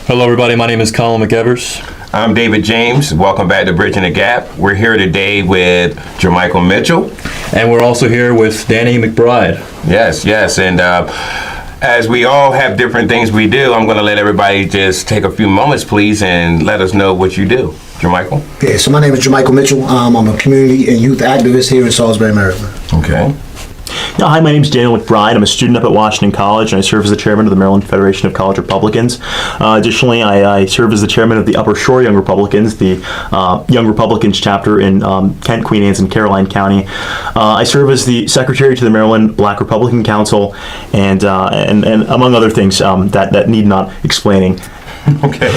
Hello, everybody. My name is Colin McEvers. I'm David James. Welcome back to Bridging the Gap. We're here today with Jermichael Mitchell. And we're also here with Danny McBride. Yes. And as we all have different things we do, I'm going to let everybody just take a few moments, please, and let us know what you do. Jermichael? Yeah, so my name is Jermichael Mitchell. I'm a community and youth activist here in Salisbury, Maryland. Okay. Hi, my name is Daniel McBride. I'm a student up at Washington College, and I serve as the chairman of the Maryland Federation of College Republicans. Additionally, I serve as the chairman of the Upper Shore Young Republicans, the Young Republicans chapter in Kent, Queen Anne's, and Caroline County. I serve as the secretary to the Maryland Black Republican Council, and among other things that need not explaining. Okay.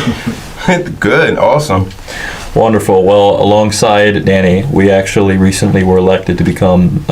Good. Awesome. Wonderful. Well, alongside Danny, we actually recently were elected to become,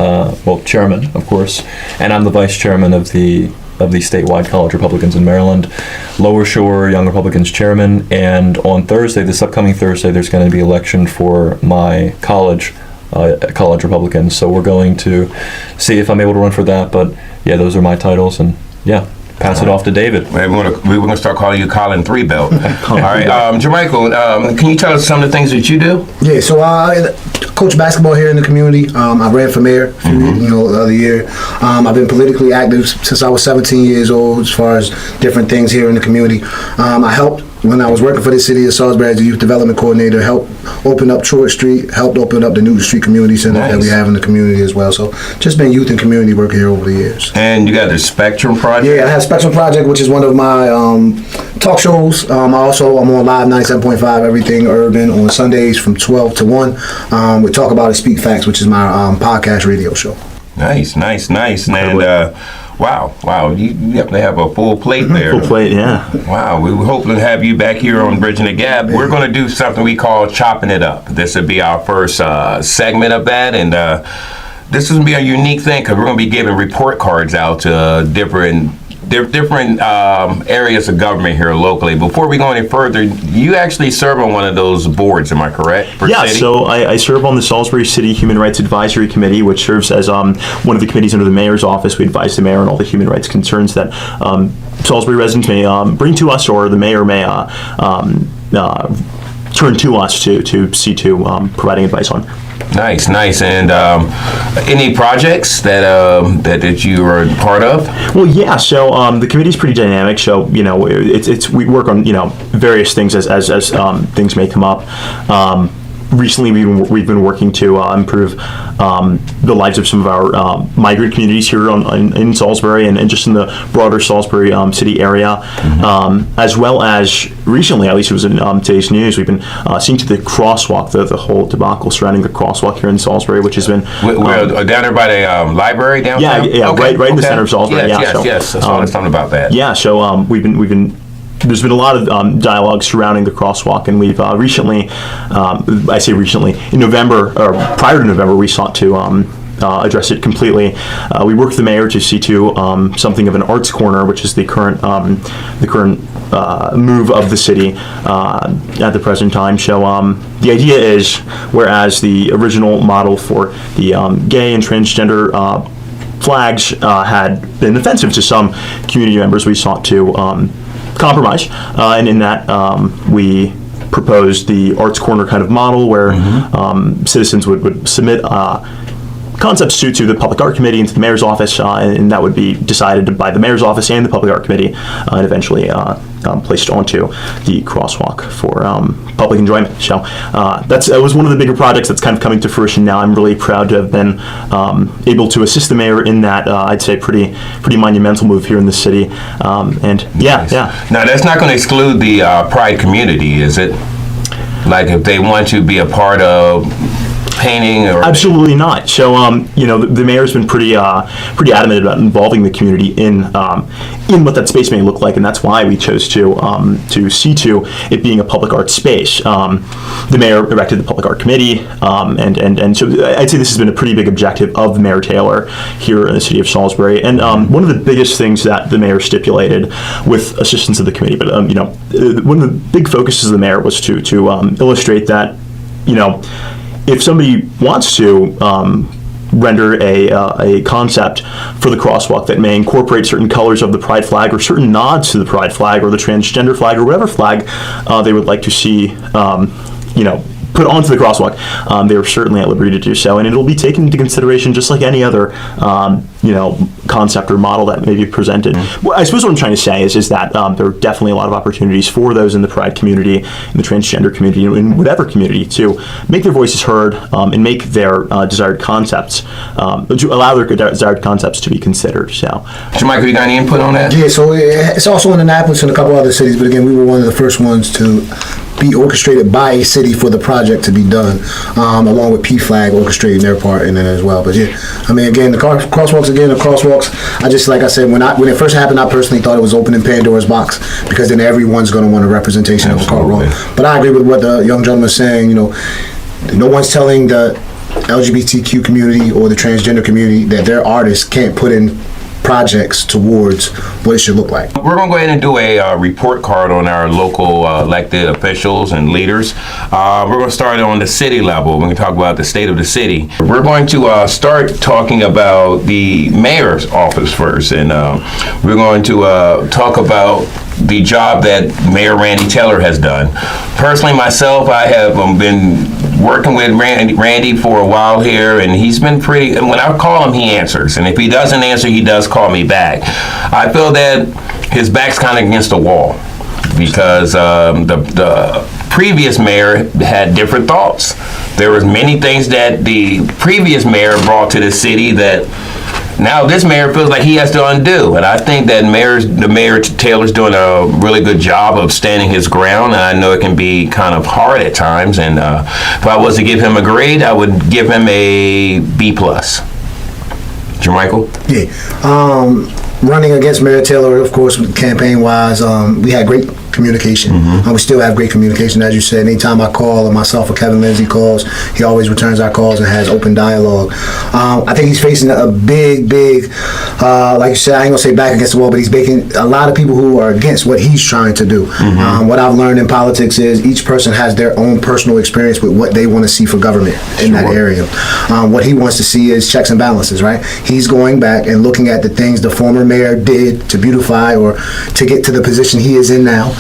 chairman, of course, and I'm the vice chairman of the statewide College Republicans in Maryland, Lower Shore Young Republicans chairman, and on Thursday, this upcoming Thursday, there's going to be election for my college Republicans, so we're going to see if I'm able to run for that, but yeah, those are my titles, and yeah. Pass it off to David. We're going to start calling you Colin Three Belt. All right, Jermichael, can you tell us some of the things that you do? Yeah, so I coach basketball here in the community. I ran for mayor the other year. I've been politically active since I was 17 years old as far as different things here in the community. I helped when I was working for the city of Salisbury as a youth development coordinator, helped open up Troy Street, helped open up the Newton Street Community Center that we have in the community as well. So just been youth and community work here over the years. And you got the Spectrum Project? Yeah, I have Spectrum Project, which is one of my talk shows. I'm on Live 97.5 Everything Urban on Sundays from 12 to 1. We talk about it, Speak Facts, which is my podcast radio show. Nice. And wow, you have to have a full plate there. Full plate, yeah. Wow, we were hoping to have you back here on Bridging the Gap. We're going to do something we call Choppin It Up. This will be our first segment of that, and this is going to be a unique thing because we're going to be giving report cards out to different areas of government here locally. Before we go any further, you actually serve on one of those boards, am I correct? So I serve on the Salisbury City Human Rights Advisory Committee, which serves as one of the committees under the mayor's office. We advise the mayor on all the human rights concerns that Salisbury residents may bring to us, or the mayor may turn to us to see to providing advice on. Nice. And any projects that you are part of? Well, yeah. So the committee's pretty dynamic. So we work on various things as things may come up. Recently, we've been working to improve the lives of some of our migrant communities here in Salisbury and just in the broader Salisbury city area, as well as recently, at least it was in today's news, we've been seeing to the crosswalk, the whole debacle surrounding the crosswalk here in Salisbury, which has been down there by the library downtown. Yeah, okay. right in the center of Salisbury. Yes. That's all. Something about that. Yeah, so we've been. There's been a lot of dialogue surrounding the crosswalk, and we've recently, I say recently, in November, or prior to November, we sought to address it completely. We worked with the mayor to see to something of an arts corner, which is the current move of the city at the present time. So the idea is, whereas the original model for the gay and transgender flags had been offensive to some community members, we sought to compromise, and in that we proposed the Arts Corner kind of model where citizens would submit concepts to the Public Art Committee and to the Mayor's Office, and that would be decided by the Mayor's Office and the Public Art Committee, and eventually placed onto the crosswalk for public enjoyment. So that was one of the bigger projects that's kind of coming to fruition now. I'm really proud to have been able to assist the mayor in that, I'd say, pretty monumental move here in the city. Nice. Now, that's not going to exclude the Pride community, is it? Like, if they want to be a part of painting, or absolutely not. So the mayor's been pretty adamant about involving the community in what that space may look like, and that's why we chose to see to it being a public art space. The mayor erected the public art committee, and so I'd say this has been a pretty big objective of Mayor Taylor here in the city of Salisbury. And one of the biggest things that the mayor stipulated, with assistance of the committee, but one of the big focuses of the mayor was to illustrate that if somebody wants to render a concept for the crosswalk that may incorporate certain colors of the pride flag or certain nods to the pride flag or the transgender flag or whatever flag they would like to see, put onto the crosswalk, they are certainly at liberty to do so, and it'll be taken into consideration just like any other, concept or model that may be presented. Well, I suppose what I'm trying to say is that there are definitely a lot of opportunities for those in the pride community, in the transgender community, in whatever community, to make their voices heard and make their desired concepts, to allow their desired concepts to be considered. So, Michael, you got any input on that? Yeah, so it's also in Annapolis and a couple other cities, but again, we were one of the first ones to be orchestrated by a city for the project to be done, along with PFLAG orchestrating their part in it as well. But yeah, I mean, again, the crosswalks, I just, like I said, when it first happened, I personally thought it was opening Pandora's box, because then everyone's going to want a representation of a car wrong. But I agree with what the young gentleman is saying. No one's telling the LGBTQ community or the transgender community that their artists can't put in projects towards what it should look like. We're going to go ahead and do a report card on our local elected officials and leaders. We're going to start on the city level. We're going to talk about the state of the city. We're going to start talking about the mayor's office first, and we're going to talk about the job that Mayor Randy Taylor has done. Personally, myself, I have been working with Randy for a while here, and he's been pretty, and when I call him, he answers. And if he doesn't answer, he does call me back. I feel that his back's kind of against the wall, because the previous mayor had different thoughts. There was many things that the previous mayor brought to the city that now this mayor feels like he has to undo. And I think that Mayor Taylor's doing a really good job of standing his ground, and I know it can be kind of hard at times. And if I was to give him a grade, I would give him a B+. Jermichael? Yeah. Running against Mayor Taylor, of course, campaign-wise, we had great communication. We still have great communication, as you said. Anytime I call, or myself or Kevin Lindsay calls, he always returns our calls and has open dialogue. I think he's facing a big, like you said, I ain't gonna say back against the wall, but he's making a lot of people who are against what he's trying to do. What I've learned in politics is each person has their own personal experience with what they want to see for government in that area. What he wants to see is checks and balances, right? He's going back and looking at the things the former mayor did to beautify or to get to the position he is in now,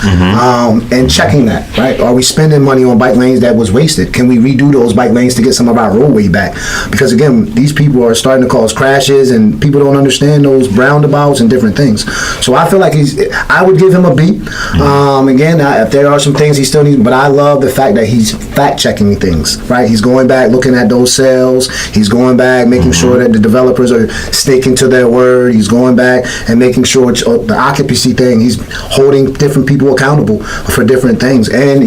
and checking that, right? Are we spending money on bike lanes that was wasted? Can we redo those bike lanes to get some of our roadway back? Because again, these people are starting to cause crashes, and people don't understand those roundabouts and different things. So I feel like I would give him a B. Again, if there are some things he still needs, but I love the fact that he's fact checking things, right? He's going back, looking at those sales. He's going back, making sure that the developers are sticking to their word. He's going back and making sure the occupancy thing, he's holding different people accountable for different things. And,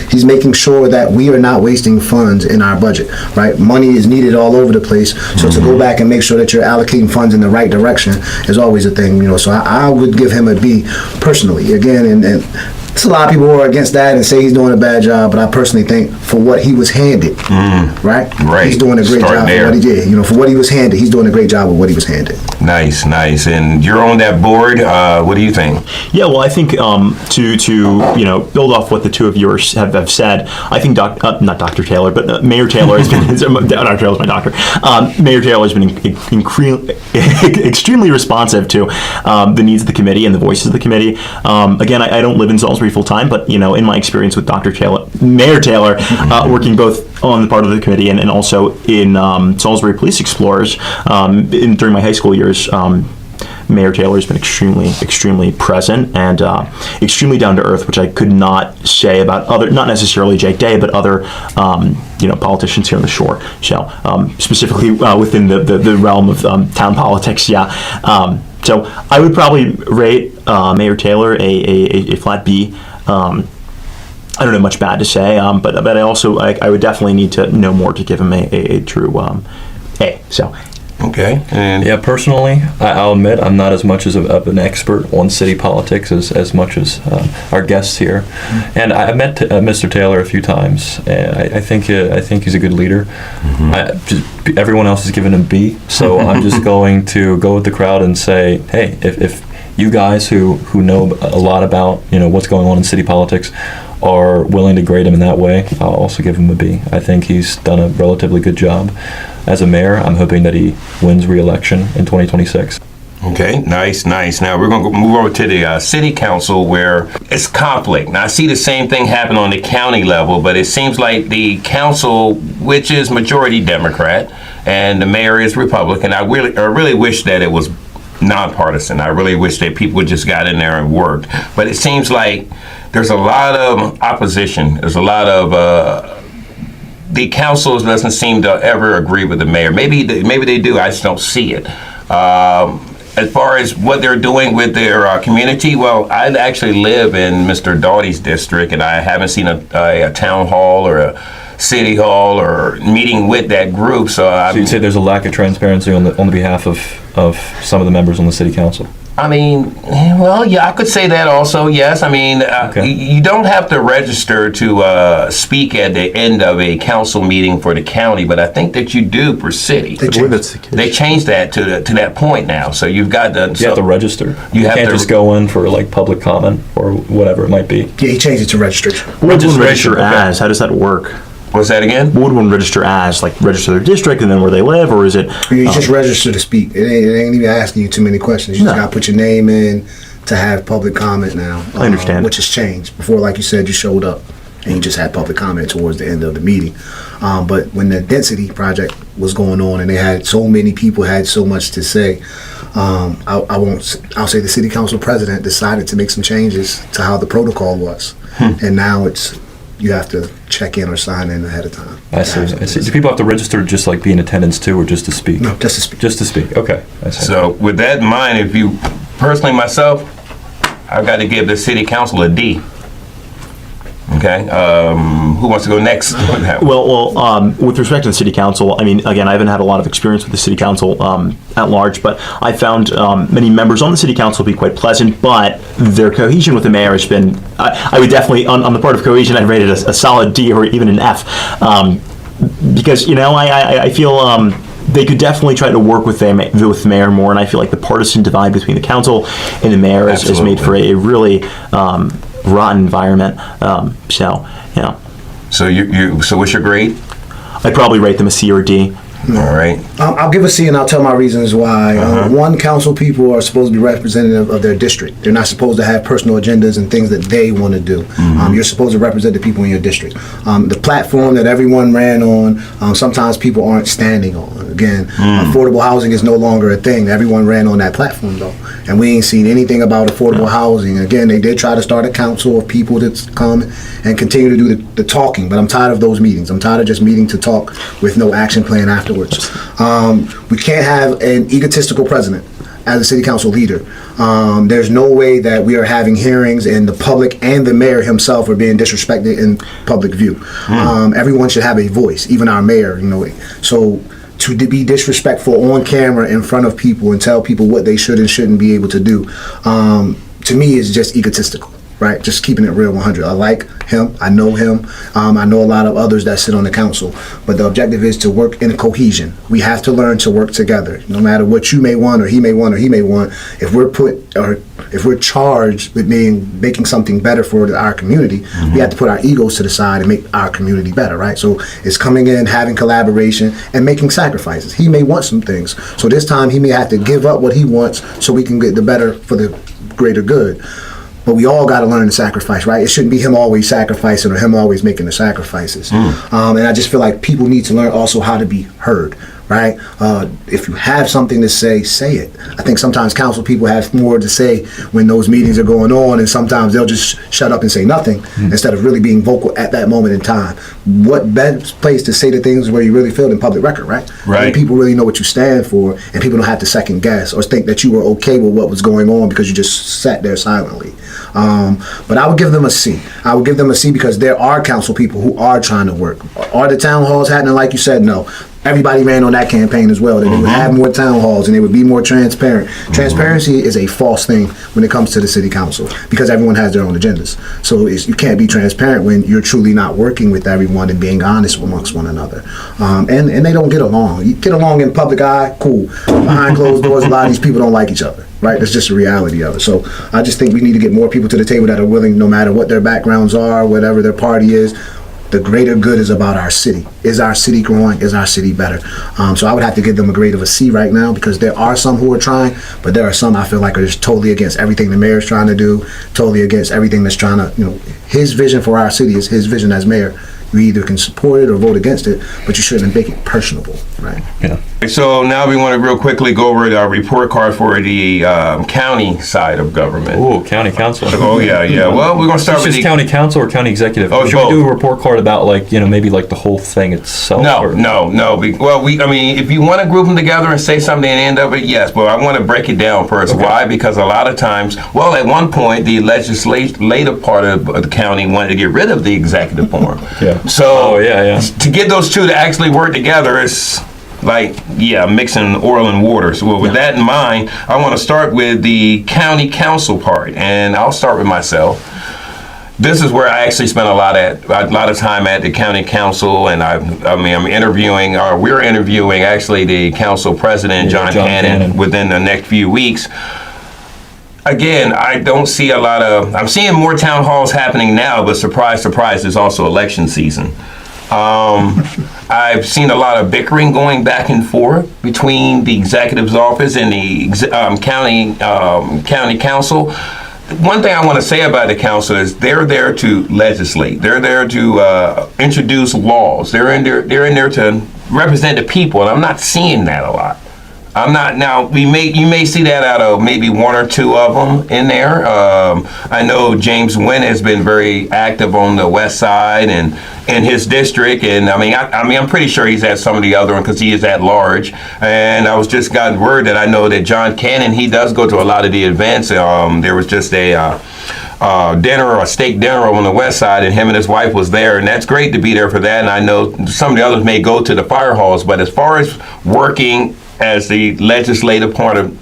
he's making sure that we are not wasting funds in our budget, right? Money is needed all over the place. So to go back and make sure that you're allocating funds in the right direction is always a thing, So I would give him a B personally. Again, and there's a lot of people who are against that and say he's doing a bad job, but I personally think for what he was handed, right? He's doing a great job for what he did. For what he was handed, he's doing a great job with what he was handed. Nice. And you're on that board. What do you think? Yeah, well, I think to build off what the two of yours have said, I think not Dr. Taylor, but Mayor Taylor has been Dr. Taylor's my doctor. Mayor Taylor has been extremely responsive to the needs of the committee and the voices of the committee. Again, I don't live in Salisbury full time, but in my experience with Mayor Taylor, working both on the part of the committee and also in Salisbury Police Explorers during my high school years. Mayor Taylor has been extremely present and extremely down to earth, which I could not say about not necessarily Jake Day, but other politicians here on the shore. So specifically within the realm of town politics, so I would probably rate Mayor Taylor a flat B. I don't have much bad to say, but I also I would definitely need to know more to give him a true A. So. Okay. And yeah, personally, I'll admit I'm not as much of an expert on city politics as much as our guests here. And I met Mr. Taylor a few times, and I think he's a good leader. Everyone else has given him B, so I'm just going to go with the crowd and say, hey, if you guys who know a lot about what's going on in city politics are willing to grade him in that way, I'll also give him a B. I think he's done a relatively good job. as a mayor. I'm hoping that he wins re-election in 2026. Okay, nice. Now we're going to move over to the city council where it's conflict. Now I see the same thing happen on the county level, but it seems like the council, which is majority Democrat, and the mayor is Republican. I really wish that it was nonpartisan. I really wish that people just got in there and worked. But it seems like there's a lot of opposition. There's a lot of the council doesn't seem to ever agree with the mayor. Maybe they do. I just don't see it. As far as what they're doing with their community, well, I actually live in Mr. Doughty's district, and I haven't seen a town hall or a city hall or meeting with that group. So you'd say there's a lack of transparency on the behalf of some of the members on the city council? I mean, well, yeah, I could say that also, yes. I mean, Okay. You don't have to register to speak at the end of a council meeting for the county, but I think that you do per city. They changed. They changed that to that point now. So you've got to... You have to register. You have can't to- just go in for like public comment or whatever it might be. Yeah, he changed it to registration. What would one register okay. as? How does that work? What's that again? What would one register as? Like register their district and then where they live, or is it? You just register to speak. It ain't even asking you too many questions. You just No. got to put your name in to have public comment now. I understand. Which has changed. Before, like you said, you showed up and you just had public comment towards the end of the meeting. But when the density project was going on and they had so many people had so much to say, I'll say the city council president decided to make some changes to how the protocol was. And now you have to check in or sign in ahead of time. I see. Do people have to register to just like be in attendance too, or just to speak? No, just to speak. Just to speak. Okay. I see. So with that in mind, if you, personally myself, I've got to give the city council a D. Okay, who wants to go next? Well, with respect to the city council, I mean, again, I haven't had a lot of experience with the city council at large, but I found many members on the city council to be quite pleasant, but their cohesion with the mayor has been, I would definitely, on the part of cohesion, I'd rate it a solid D or even an F, because, you know, I feel they could definitely try to work with the mayor more, and I feel like the partisan divide between the council and the mayor has made for a really rotten environment. So, yeah. So what's your grade? I'd probably rate them a C or D. All right. I'll give a C and I'll tell my reasons why. One, council people are supposed to be representative of their district. They're not supposed to have personal agendas and things that they want to do. You're supposed to represent the people in your district. The platform that everyone ran on, sometimes people aren't standing on. Again, affordable housing is no longer a thing. Everyone ran on that platform though. And we ain't seen anything about affordable housing. Again, they did try to start a council of people to come and continue to do the talking, but I'm tired of those meetings. I'm tired of just meeting to talk with no action plan afterwards. We can't have an egotistical president as a city council leader. There's no way that we are having hearings and the public and the mayor himself are being disrespected in public view. Everyone should have a voice, even our mayor, you know. So to be disrespectful on camera in front of people and tell people what they should and shouldn't be able to do, to me is just egotistical. Right, just keeping it real 100. I like him. I know him. I know a lot of others that sit on the council. But the objective is to work in a cohesion. We have to learn to work together. No matter what you may want, or he may want, or he may want. If we're charged with making something better for our community, we have to put our egos to the side and make our community better. Right. So it's coming in, having collaboration, and making sacrifices. He may want some things. So this time he may have to give up what he wants so we can get the better for the greater good. But we all got to learn to sacrifice, right? It shouldn't be him always sacrificing or him always making the sacrifices. And I just feel like people need to learn also how to be heard, right? If you have something to say it. I think sometimes council people have more to say when those meetings are going on, and sometimes they'll just shut up and say nothing instead of really being vocal at that moment in time. What best place to say the things where you really feel in public record, right? Right. When people really know what you stand for, and people don't have to second guess or think that you were okay with what was going on because you just sat there silently. But I would give them a C. I would give them a C because there are council people who are trying to work. Are the town halls happening like you said? No. Everybody ran on that campaign as well, that they would have more town halls and they would be more transparent. Transparency is a false thing when it comes to the city council because everyone has their own agendas. So you can't be transparent when you're truly not working with everyone and being honest amongst one another. And they don't get along. You get along in public eye, cool. Behind closed doors, a lot of these people don't like each other. Right, that's just the reality of it. So I just think we need to get more people to the table that are willing, no matter what their backgrounds are, whatever their party is, The greater good is about our city. Is our city growing? Is our city better? So I would have to give them a grade of a C right now, because there are some who are trying, but there are some I feel like are just totally against everything the mayor's trying to do, totally against everything that's trying to, his vision for our city is his vision as mayor. You either can support it or vote against it, but you shouldn't make it personable, right? Yeah. So now we want to real quickly go over our report card for the county side of government. Ooh, county council. Oh, yeah. Well, we're going to start It's with just the... county council or county executive? Oh, Should both. we do a report card about maybe the whole thing itself? No. or- If you want to group them together and say something at the end of it, yes, but I want to break it down first. Okay. Why? Because a lot of times, at one point, the legislative part of the county wanted to get rid of the executive form. Yeah. So, Oh, yeah. to get those two to actually work together is mixing oil and water. So with that in mind, I want to start with the county council part, and I'll start with myself. This is where I actually spent a lot of time at the county council, and we're interviewing actually the council president, John Cannon, within the next few weeks. Again, I don't see I'm seeing more town halls happening now, but surprise, surprise, it's also election season. I've seen a lot of bickering going back and forth between the executive's office and the county council. One thing I want to say about the council is they're there to legislate. They're there to introduce laws. They're in there to represent the people, and I'm not seeing that a lot. I'm not now. You may see that out of maybe one or two of them in there. I know James Wynn has been very active on the west side and in his district, and I'm pretty sure he's at some of the other ones because he is at large. And I was just gotten word that I know that John Cannon, he does go to a lot of the events. There was just a steak dinner on the west side, and him and his wife was there, and that's great to be there for that. And I know some of the others may go to the fire halls, but as far as working as the legislative part of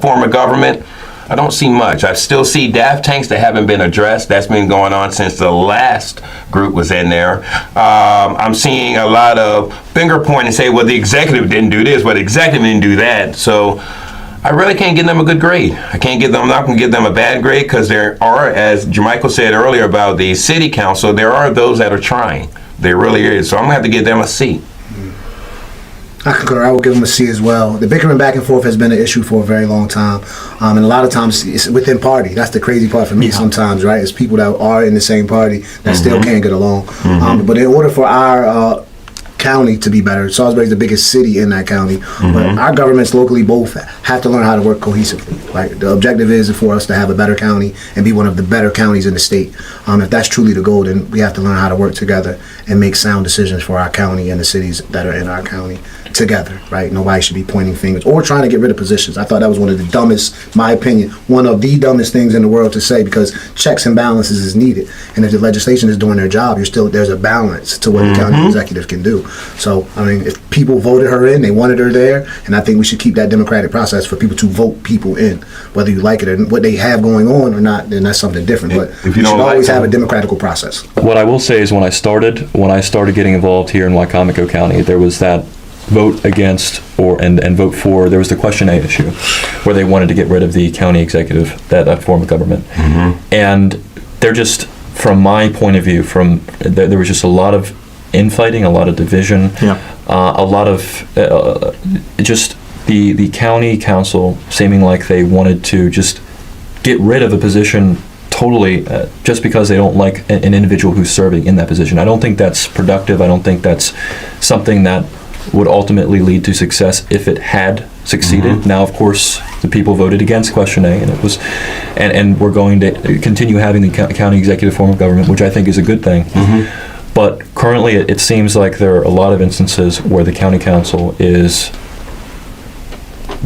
form of government, I don't see much. I still see DAF tanks that haven't been addressed. That's been going on since the last group was in there. I'm seeing a lot of finger pointing and say, well, the executive didn't do this, but the executive didn't do that. So I really can't give them a good grade. I'm not going to give them a bad grade, because there are, as Jermichael said earlier about the city council, there are those that are trying. There really is. So I'm going to have to give them a C. I concur. I will give them a C as well. The bickering back and forth has been an issue for a very long time, and a lot of times it's within party. That's the crazy part for me sometimes, right? It's people that are in the same party that still can't get along. But in order for our county to be better, Salisbury is the biggest city in that county, but our governments locally both have to learn how to work cohesively. Right? The objective is for us to have a better county and be one of the better counties in the state. If that's truly the goal, then we have to learn how to work together and make sound decisions for our county and the cities that are in our county together, right? Nobody should be pointing fingers or trying to get rid of positions. I thought that was one of the dumbest, my opinion, one of the dumbest things in the world to say, because checks and balances is needed. And if the legislation is doing their job, there's a balance to what the county executive can do. So, if people voted her in, they wanted her there, and I think we should keep that democratic process for people to vote people in. Whether you like it or what they have going on or not, then that's something different. But if you you don't should like always have them. a democratic process. What I will say is when I started getting involved here in Wycomico County, there was that vote against and vote for. There was the question A issue where they wanted to get rid of the county executive, that form of government. And they're just, from my point of view, there was just a lot of infighting, a lot of division, a lot of just the county council seeming like they wanted to just get rid of a position totally just because they don't like an individual who's serving in that position. I don't think that's productive. I don't think that's something that would ultimately lead to success if it had succeeded. Now, of course, the people voted against question A, and it was, and we're going to continue having the county executive form of government, which I think is a good thing. But currently, it seems like there are a lot of instances where the county council is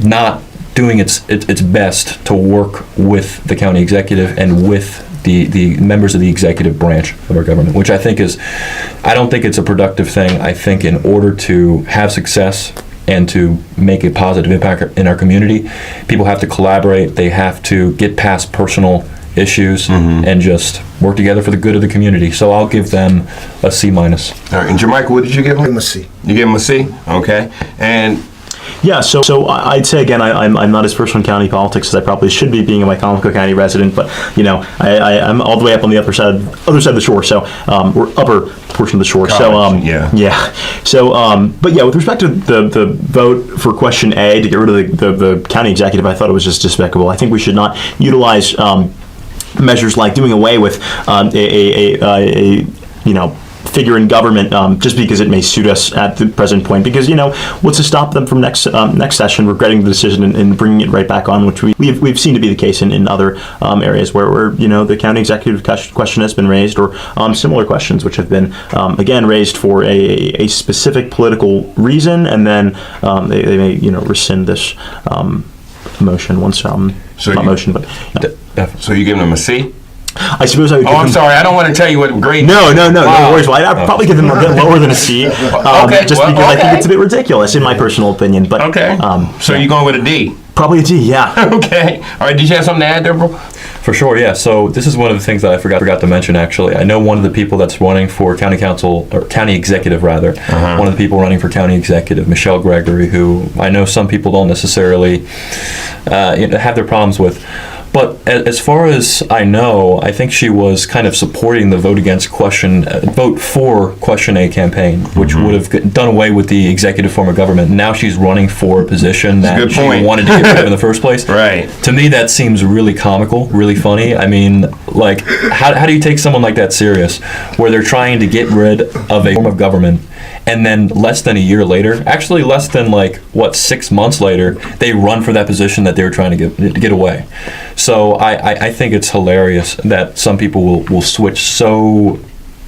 not doing its best to work with the county executive and with the members of the executive branch of our government, which I don't think it's a productive thing. I think in order to have success and to make a positive impact in our community, people have to collaborate. They have to get past personal issues and just work together for the good of the community. So I'll give them a C-. All right, and Jermichael, what did you give Give him? them a C. You gave him a C? Okay. And Yeah, so I'd say again, I'm not as versed in county politics as I probably should be, being a Wycomico County resident. But I'm all the way up on the other side of the shore. So we're upper portion of the shore. College, yeah. So but yeah, with respect to the vote for question A to get rid of the county executive, I thought it was just despicable. I think we should not utilize measures like doing away with a figure in government just because it may suit us at the present point. Because what's to stop them from next session regretting the decision and bringing it right back on, which we've seen to be the case in other areas where the county executive question has been raised, or similar questions which have been again raised for a specific political reason, and then they may rescind this motion once motion, but So you giving them a C? I suppose I would. I'm sorry. I don't want to tell you what grade. No worries. Well, I'd probably give them a bit lower than a C, just because I think it's a bit ridiculous, in my personal opinion. But okay. So you're going with a D? Probably a D. Yeah. Okay. All right. Did you have something to add, Deborah? For sure, yeah. So this is one of the things that I forgot to mention, actually. I know one of the people that's running for county council, or county executive, rather, one of the people running for county executive, Michelle Gregory, who I know some people don't necessarily have their problems with. But as far as I know, I think she was kind of supporting the vote for question A campaign, which would have done away with the executive form of government. Now she's running for a position that she wanted to get rid of in the first place. Right. To me, that seems really comical, really funny. I mean, like, how do you take someone like that serious, where they're trying to get rid of a form of government, and then less than a year later, actually less than 6 months later, they run for that position that they were trying to get away. So I think it's hilarious that some people will switch so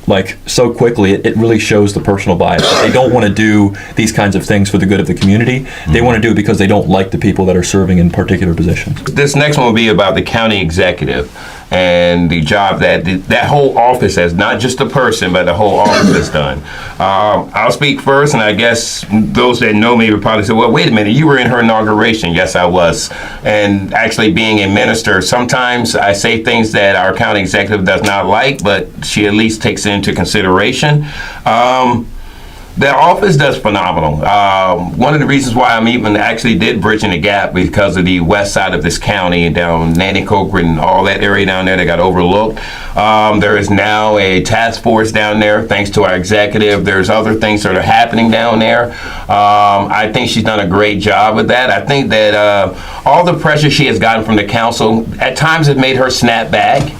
quickly. It really shows the personal bias. They don't want to do these kinds of things for the good of the community. They want to do it because they don't like the people that are serving in particular positions. This next one will be about the county executive and the job that whole office has, not just the person, but the whole office has done. I'll speak first, and I guess those that know me would probably say, well, wait a minute, you were in her inauguration. Yes, I was. And actually being a minister, sometimes I say things that our county executive does not like, but she at least takes it into consideration. The office does phenomenal. One of the reasons why I'm even actually did Bridging the Gap, because of the west side of this county, down Nanticoke and all that area down there that got overlooked. There is now a task force down there, thanks to our executive. There's other things that are happening down there. I think she's done a great job with that. I think that all the pressure she has gotten from the council, at times it made her snap back,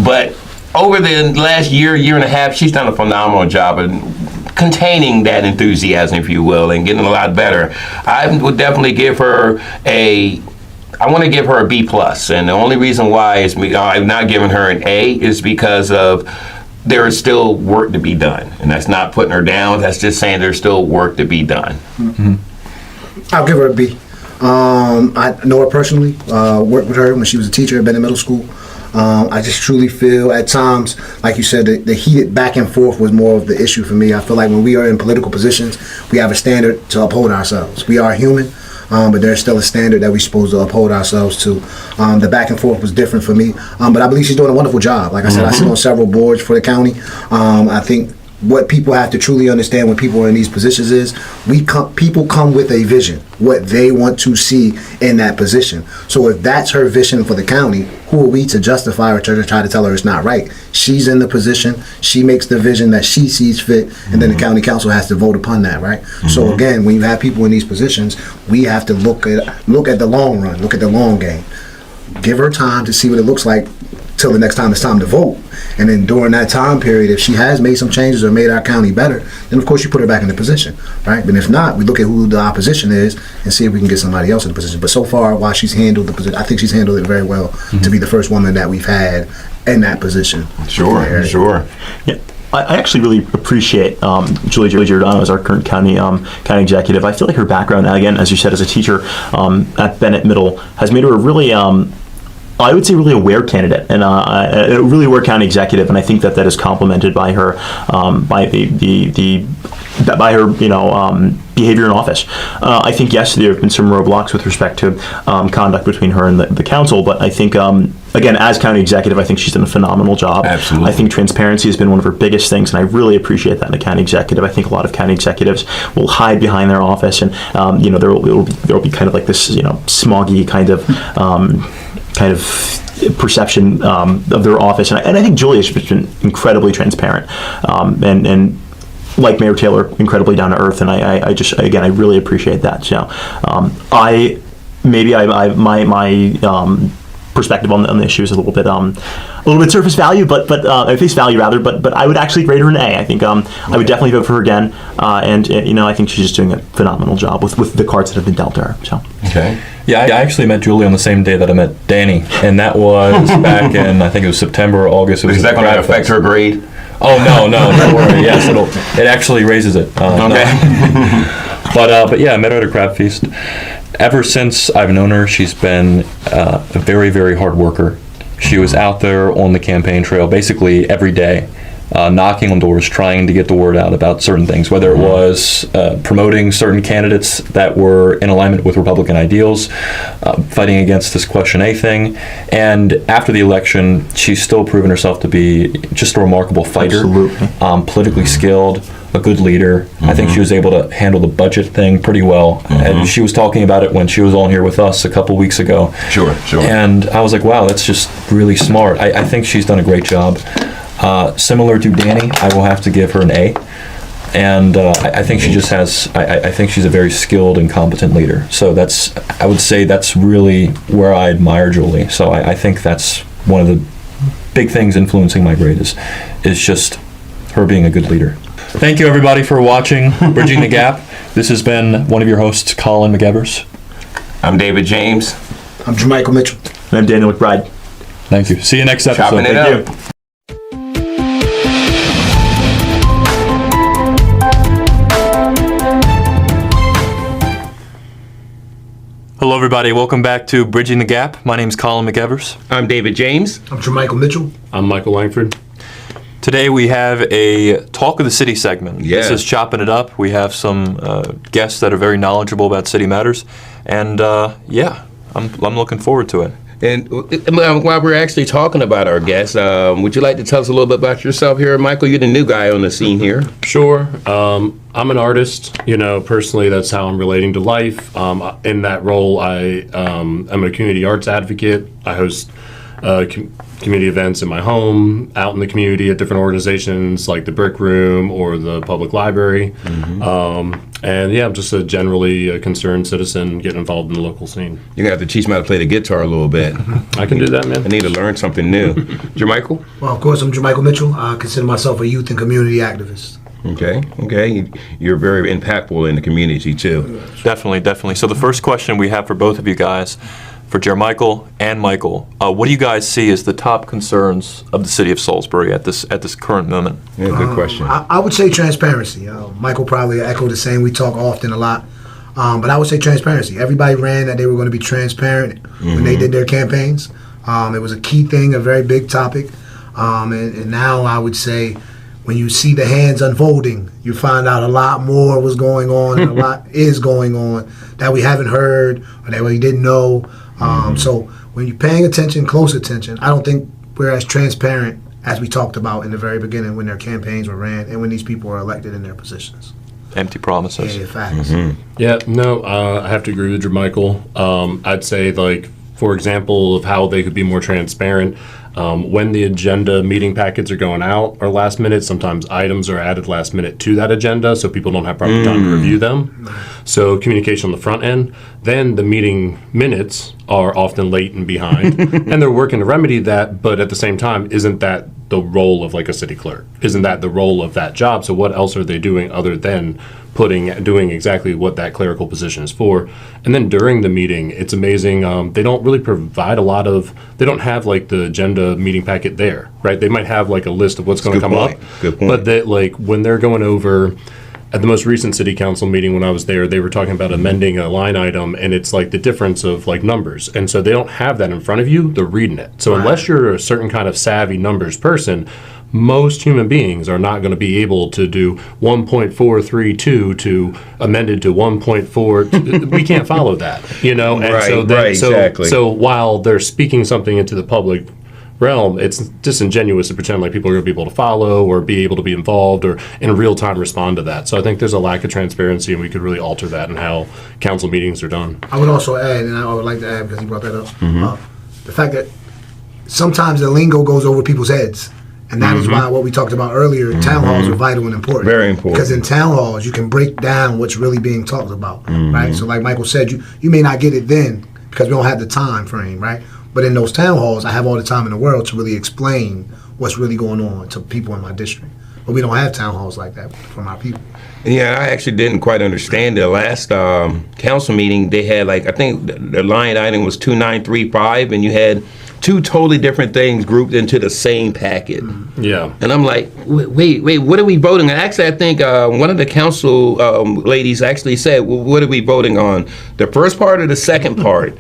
but over the last year and a half, she's done a phenomenal job of containing that enthusiasm, if you will, and getting a lot better. I would definitely give her I want to give her a B+. And the only reason why is I'm not giving her an A is because of there is still work to be done. And that's not putting her down. That's just saying there's still work to be done. Mm-hmm. I'll give her a B. I know her personally, worked with her when she was a teacher at Bennett Middle School. I just truly feel at times, like you said, the heated back and forth was more of the issue for me. I feel like when we are in political positions, we have a standard to uphold ourselves. We are human, but there's still a standard that we're supposed to uphold ourselves to. The back and forth was different for me, but I believe she's doing a wonderful job. Like I said, I sit on several boards for the county. I think what people have to truly understand when people are in these positions is people come with a vision, what they want to see in that position. So if that's her vision for the county, who are we to justify or to try to tell her it's not right? She's in the position, she makes the vision that she sees fit, and then the county council has to vote upon that, right? So again, when you have people in these positions, we have to look at the long run, look at the long game. Give her time to see what it looks like till the next time it's time to vote. And then during that time period, if she has made some changes or made our county better, then of course you put her back in the position, right? But if not, we look at who the opposition is and see if we can get somebody else in the position. But so far, while she's handled the position, I think she's handled it very well to be the first woman that we've had in that position. Sure. Yeah. I actually really appreciate Julie Giordano as our current county executive. I feel like her background, again, as you said, as a teacher at Bennett Middle, has made her a really I would say really aware candidate and a really aware county executive, and I think that is complemented by her by her behavior in office. I think yes, there have been some roadblocks with respect to conduct between her and the council, but I think again, as county executive, I think she's done a phenomenal job. Absolutely. I think transparency has been one of her biggest things, and I really appreciate that in a county executive. I think a lot of county executives will hide behind their office, and there will be kind of like this smoggy kind of perception of their office, and I think Julia's been incredibly transparent, and like Mayor Taylor, incredibly down to earth, and I just again I really appreciate that. So my perspective on the issue is a little bit surface value, but face value rather. But I would actually grade her an A. I think I would definitely vote for her again, and I think she's just doing a phenomenal job with the cards that have been dealt to her. So Okay. Yeah, I actually met Julie on the same day that I met Danny, and that was back in, I think it was September or August. It was Is that going to affect her grade? Oh, no, don't worry. Yes, it actually raises it. Okay. But yeah, I met her at a crab feast. Ever since I've known her, she's been a very, very hard worker. She was out there on the campaign trail basically every day, knocking on doors, trying to get the word out about certain things, whether it was promoting certain candidates that were in alignment with Republican ideals, fighting against this Question A thing. And after the election, she's still proven herself to be just a remarkable fighter, Absolutely. Politically skilled, a good leader. I think she was able to handle the budget thing pretty well. And she was talking about it when she was on here with us a couple weeks ago. Sure. And I was like, wow, that's just really smart. I think she's done a great job. Similar to Danny, I will have to give her an A. And I think she just has, I think she's a very skilled and competent leader. So I would say that's really where I admire Julie. So I think that's one of the big things influencing my grade is just her being a good leader. Thank you, everybody, for watching Bridging the Gap. This has been one of your hosts, Colin McEvers. I'm David James. I'm Jermichael Mitchell. And I'm Daniel McBride. Thank you. See you next episode. Chopping it Thank up. you. Hello, everybody. Welcome back to Bridging the Gap. My name is Colin McEvers. I'm David James. I'm Jermichael Mitchell. I'm Michael Langford. Today we have a Talk of the City segment. Yes. This is Choppin' It Up. We have some guests that are very knowledgeable about city matters. And yeah, I'm looking forward to it. And while we're actually talking about our guests, would you like to tell us a little bit about yourself here, Michael? You're the new guy on the scene here. Sure. I'm an artist. Personally, that's how I'm relating to life. In that role, I'm a community arts advocate. I host community events in my home, out in the community at different organizations like the Brick Room or the Public Library. And yeah, I'm just a generally concerned citizen getting involved in the local scene. You're going to have to teach me how to play the guitar a little bit. I can do that, man. I need to learn something new. Jermichael? Well, of course, I'm Jermichael Mitchell. I consider myself a youth and community activist. Okay. You're very impactful in the community, too. Definitely. So the first question we have for both of you guys, for Jermichael and Michael, what do you guys see as the top concerns of the city of Salisbury at this current moment? Yeah, good question. I would say transparency. Michael probably echoed the same. We talk often a lot. But I would say transparency. Everybody ran that they were going to be transparent when they did their campaigns. It was a key thing, a very big topic. And now I would say when you see the hands unfolding, you find out a lot more was going on and a lot is going on that we haven't heard or that we didn't know. So when you're paying attention, close attention, I don't think we're as transparent as we talked about in the very beginning when their campaigns were ran and when these people were elected in their positions. Empty promises. Yeah, facts. Yeah, no, I have to agree with Jermichael. I'd say, like, for example, of how they could be more transparent. When the agenda meeting packets are going out or last minute, sometimes items are added last minute to that agenda so people don't have proper time to review them. So communication on the front end. Then the meeting minutes are often late and behind. And they're working to remedy that, but at the same time, isn't that the role of like a city clerk? Isn't that the role of that job? So what else are they doing other than doing exactly what that clerical position is for? And then during the meeting, it's amazing. They don't really provide they don't have like the agenda meeting packet there, right? They might have like a list of what's going to come up. Good point. But that, like, when they're going over, at the most recent city council meeting when I was there, they were talking about amending a line item, and it's like the difference of like numbers. And so they don't have that in front of you, they're reading it. So unless you're a certain kind of savvy numbers person, most human beings are not going to be able to do 1.432 to amended to 1.4. We can't follow that, And Exactly. So while they're speaking something into the public realm, it's disingenuous to pretend like people are going to be able to follow or be able to be involved or in real time respond to that. So I think there's a lack of transparency, and we could really alter that in how council meetings are done. I would also add, and I would like to add because you brought that up, the fact that sometimes the lingo goes over people's heads. And that is why what we talked about earlier, town halls are vital and important. Very important. Because in town halls, you can break down what's really being talked about, right? So like Michael said, you may not get it then because we don't have the time frame, right? But in those town halls, I have all the time in the world to really explain what's really going on to people in my district. But we don't have town halls like that for my people. Yeah, I actually didn't quite understand the last council meeting. They had I think the line item was 2935, and you had two totally different things grouped into the same packet. Yeah. And I'm like, wait, what are we voting on? Actually, I think one of the council ladies actually said, well, what are we voting on? The first part or the second part?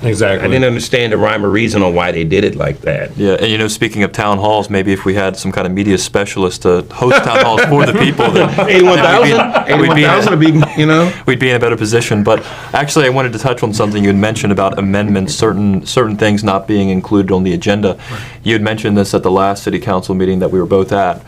Exactly. I didn't understand the rhyme or reason on why they did it like that. Yeah, and speaking of town halls, maybe if we had some kind of media specialist to host town halls for the people, then 81,000 would be, we'd be in a better position. But actually, I wanted to touch on something you had mentioned about amendments, certain things not being included on the agenda. You had mentioned this at the last city council meeting that we were both at.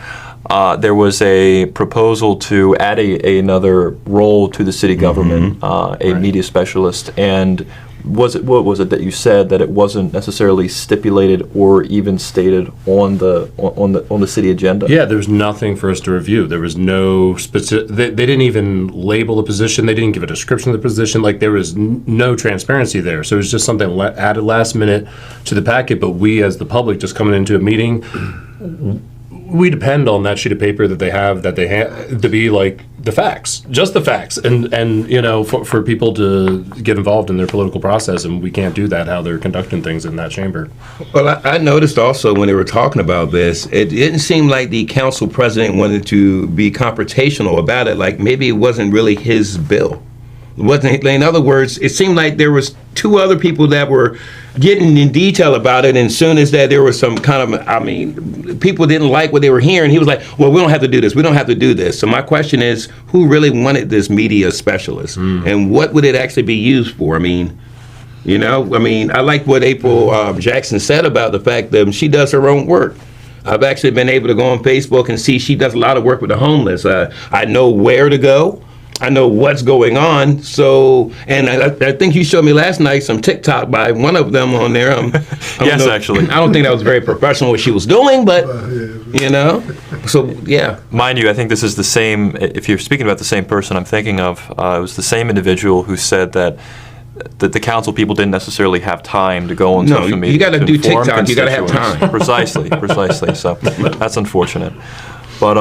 There was a proposal to add another role to the city government, a media specialist, and what was it that you said that it wasn't necessarily stipulated or even stated on the city agenda? Yeah, there was nothing for us to review. There was no specific. They didn't even label the position. They didn't give a description of the position. There was no transparency there. So it was just something added last minute to the packet. But we, as the public, just coming into a meeting, we depend on that sheet of paper that they have to be the facts, just the facts, and for people to get involved in their political process, and we can't do that how they're conducting things in that chamber. Well, I noticed also when they were talking about this, it didn't seem like the council president wanted to be confrontational about it. Like maybe it wasn't really his bill. It wasn't. In other words, it seemed like there was two other people that were getting in detail about it, and as soon as that there was some kind of, people didn't like what they were hearing, he was like, well, we don't have to do this, we don't have to do this. So my question is, who really wanted this media specialist? And what would it actually be used for? I like what April Jackson said about the fact that she does her own work. I've actually been able to go on Facebook and see she does a lot of work with the homeless. I know where to go. I know what's going on. So, and I think you showed me last night some TikTok by one of them on there. Yes, actually. I don't think that was very professional what she was doing, but, So, yeah. Mind you, I think this is the same, if you're speaking about the same person I'm thinking of, it was the same individual who said that the council people didn't necessarily have time to go on social media. You got to do inform TikTok. You got to have time. Precisely. So that's unfortunate. But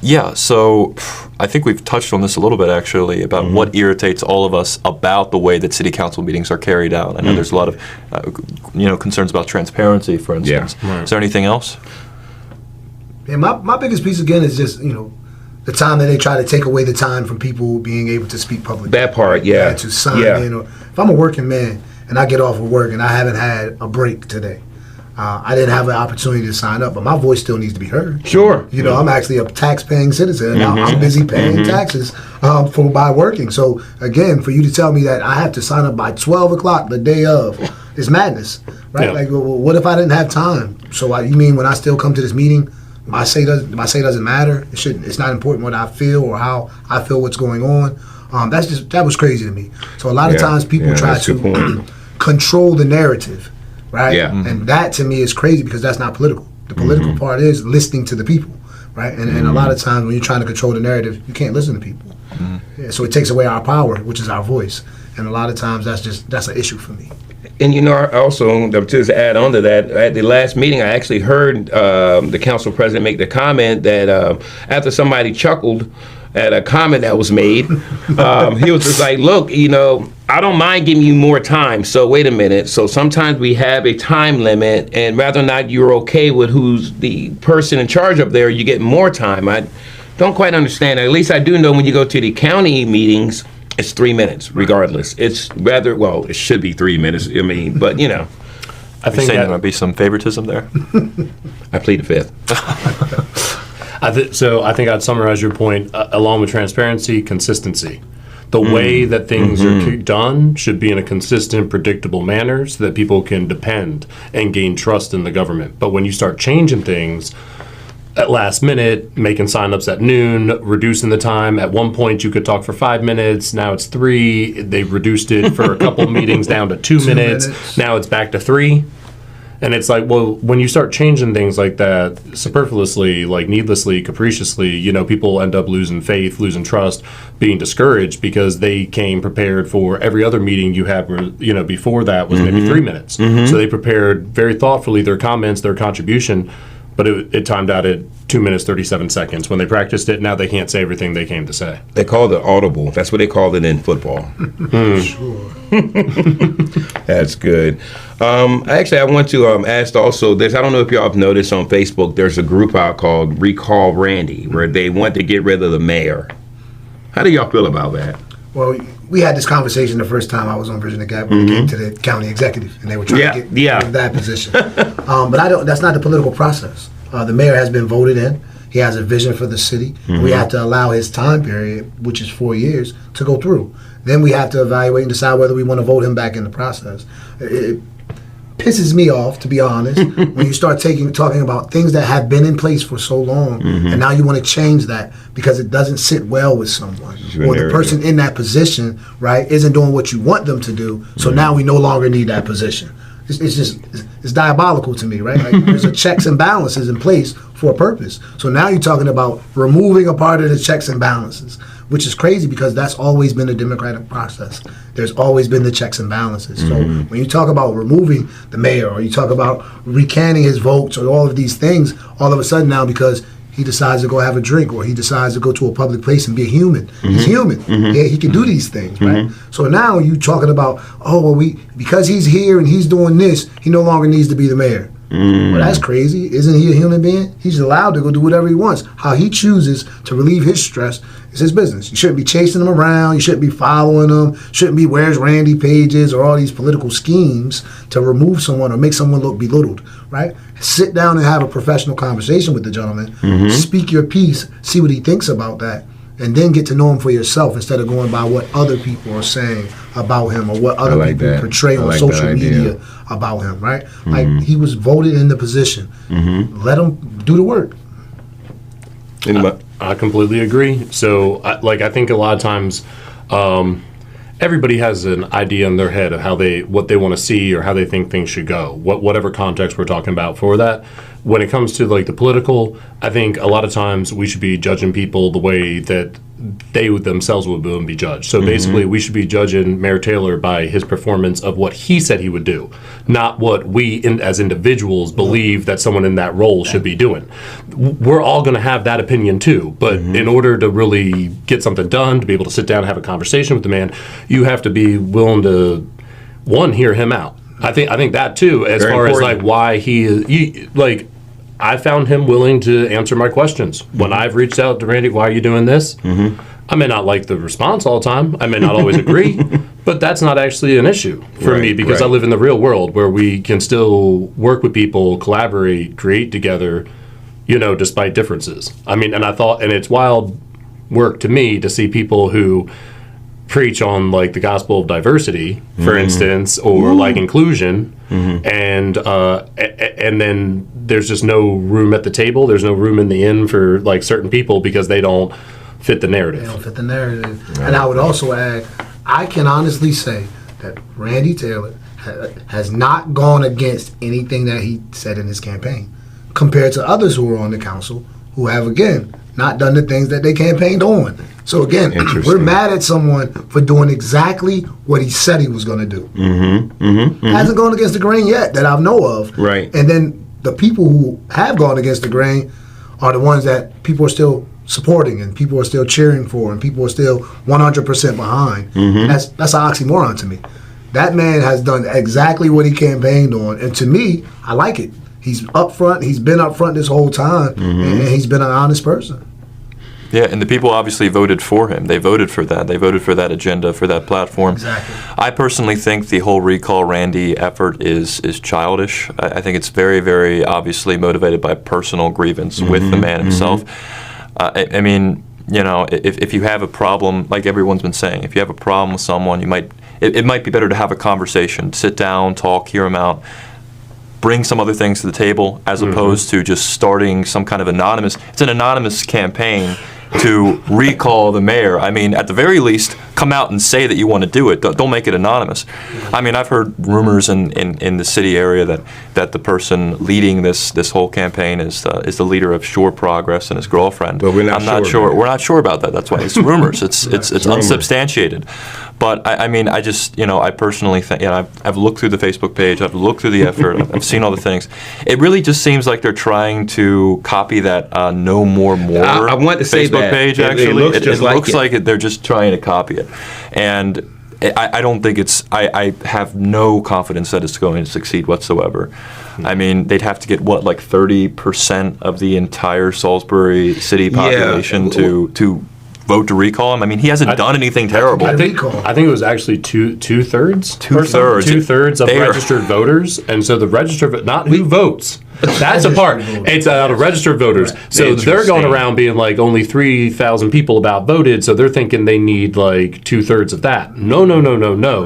yeah, so I think we've touched on this a little bit actually about what irritates all of us about the way that city council meetings are carried out. I know there's a lot of concerns about transparency, for instance. Yeah. Is there anything else? Yeah, my biggest piece again is just the time that they try to take away the time from people being able to speak publicly. That part, yeah. To sign in, or if I'm a working man and I get off of work and I haven't had a break today, I didn't have an opportunity to sign up, but my voice still needs to be heard. Sure. I'm actually a tax-paying citizen, and I'm busy paying taxes by working. So, again, for you to tell me that I have to sign up by 12 o'clock the day of is madness, right? Yeah. What if I didn't have time? So, you mean when I still come to this meeting, my say doesn't matter? It's not important what I feel or how I feel what's going on. That was crazy to me. So, a lot of times people try to control the narrative. Right? Yeah. And that to me is crazy because that's not political. The political part is listening to the people, right? And a lot of times when you're trying to control the narrative, you can't listen to people. Yeah, so it takes away our power, which is our voice. And a lot of times that's an issue for me. And also, to just add on to that, at the last meeting, I actually heard the council president make the comment that after somebody chuckled at a comment that was made, he was just like, look, I don't mind giving you more time. So wait a minute. So sometimes we have a time limit, and whether or not you're okay with who's the person in charge up there, you get more time. I don't quite understand. At least I do know when you go to the county meetings, it's 3 minutes, regardless. It's it should be 3 minutes. But I You're think saying that, there might be some favoritism there? I plead the fifth. So I think I'd summarize your point along with transparency, consistency. The way that things are done should be in a consistent, predictable manner so that people can depend and gain trust in the government. But when you start changing things at last minute, making signups at noon, reducing the time. At one point, you could talk for 5 minutes. Now it's 3. They've reduced it for a couple meetings down to 2 minutes. Now it's back to 3. And it's like, well, when you start changing things like that superfluously, like needlessly, capriciously, you know, people end up losing faith, losing trust, being discouraged because they came prepared for every other meeting you had where, you know, before that was maybe 3 minutes. So they prepared very thoughtfully their comments, their contribution, but it timed out at 2 minutes, 37 seconds. When they practiced it, now they can't say everything they came to say. They called it audible. That's what they called it in football. Sure. That's good. I want to ask also this. I don't know if y'all have noticed on Facebook, there's a group out called Recall Randy, where they want to get rid of the mayor. How do y'all feel about that? Well, we had this conversation the first time I was on Bridging the Gap when it came to the county executive, and they were trying to get rid of that position. But I don't. That's not the political process. The mayor has been voted in. He has a vision for the city. We have to allow his time period, which is 4 years, to go through. Then we have to evaluate and decide whether we want to vote him back in the process. It pisses me off, to be honest, when you start talking about things that have been in place for so long, and now you want to change that because it doesn't sit well with someone, or the person in that position, right, isn't doing what you want them to do. So now we no longer need that position. It's diabolical to me, right? Like, there's a checks and balances in place for a purpose. So now you're talking about removing a part of the checks and balances, which is crazy because that's always been a democratic process. There's always been the checks and balances. So when you talk about removing the mayor, or you talk about recanting his votes, or all of these things, all of a sudden now because he decides to go have a drink, or he decides to go to a public place and be a human. He's human. Yeah, he can do these things, right? So now you talking about, oh, well, because he's here and he's doing this, he no longer needs to be the mayor. Well, that's crazy. Isn't he a human being? He's allowed to go do whatever he wants. How he chooses to relieve his stress is his business. You shouldn't be chasing him around. You shouldn't be following him. Shouldn't be where's Randy pages or all these political schemes to remove someone or make someone look belittled, right? Sit down and have a professional conversation with the gentleman. Speak your piece. See what he thinks about that. And then get to know him for yourself instead of going by what other people are saying about him or what other people portray on social media about him, right? Like, he was voted in the position. Let him do the work. I completely agree. So, I think a lot of times everybody has an idea in their head of what they want to see or how they think things should go, whatever context we're talking about for that. When it comes to like the political, I think a lot of times we should be judging people the way that they themselves would be judged. So basically, we should be judging Mayor Taylor by his performance of what he said he would do, not what we as individuals believe that someone in that role should be doing. We're all going to have that opinion too, but in order to really get something done, to be able to sit down and have a conversation with the man, you have to be willing to, one, hear him out. I think that too, as Very far important. as like why I found him willing to answer my questions. When I've reached out to Randy, why are you doing this? I may not like the response all the time. I may not always agree, but that's not actually an issue for me because I live in the real world where we can still work with people, collaborate, create together, you know, despite differences. I mean, and it's wild work to me to see people who preach on like the gospel of diversity, for instance, or like inclusion, and then there's just no room at the table. There's no room in the inn for like certain people because they don't fit the narrative. They don't fit the narrative. And I would also add, I can honestly say that Randy Taylor has not gone against anything that he said in his campaign, compared to others who were on the council who have, again, not done the things that they campaigned on. So again, we're mad at someone for doing exactly what he said he was going to do. Hasn't gone against the grain yet that I know of. Right. And then the people who have gone against the grain are the ones that people are still supporting and people are still cheering for and people are still 100% behind. That's an oxymoron to me. That man has done exactly what he campaigned on, and to me, I like it. He's upfront. He's been upfront this whole time, and he's been an honest person. Yeah, and the people obviously voted for him. They voted for that. They voted for that agenda, for that platform. Exactly. I personally think the whole Recall Randy effort is childish. I think it's very, very obviously motivated by personal grievance with the man himself. I mean, you know, if you have a problem, like everyone's been saying, if you have a problem with someone, it might be better to have a conversation, sit down, talk, hear them out, bring some other things to the table, as opposed to just starting some kind of it's an anonymous campaign to recall the mayor. I mean, at the very least, come out and say that you want to do it. Don't make it anonymous. I mean, I've heard rumors in the city area that the person leading this whole campaign is the leader of Shore Progress and his girlfriend. But we're not I'm not sure. sure. We're not sure about that. That's why it's rumors. It's unsubstantiated. But I mean, I just, I personally think, I've looked through the Facebook page, I've looked through the effort, I've seen all the things. It really just seems like they're trying to copy that No More I want to say Facebook that. page. It Actually, looks just like like they're just trying to copy it, and I don't think I have no confidence that it's going to succeed whatsoever. I mean, they'd have to get like 30% of the entire Salisbury city population to vote to recall him. I mean, he hasn't done anything terrible. I think it was actually two-thirds. Two-thirds. Two-thirds of registered voters, and so the registered, not who votes. That's a part. It's out of registered voters. So they're going around being like only 3,000 people about voted, so they're thinking they need like two-thirds of that. No.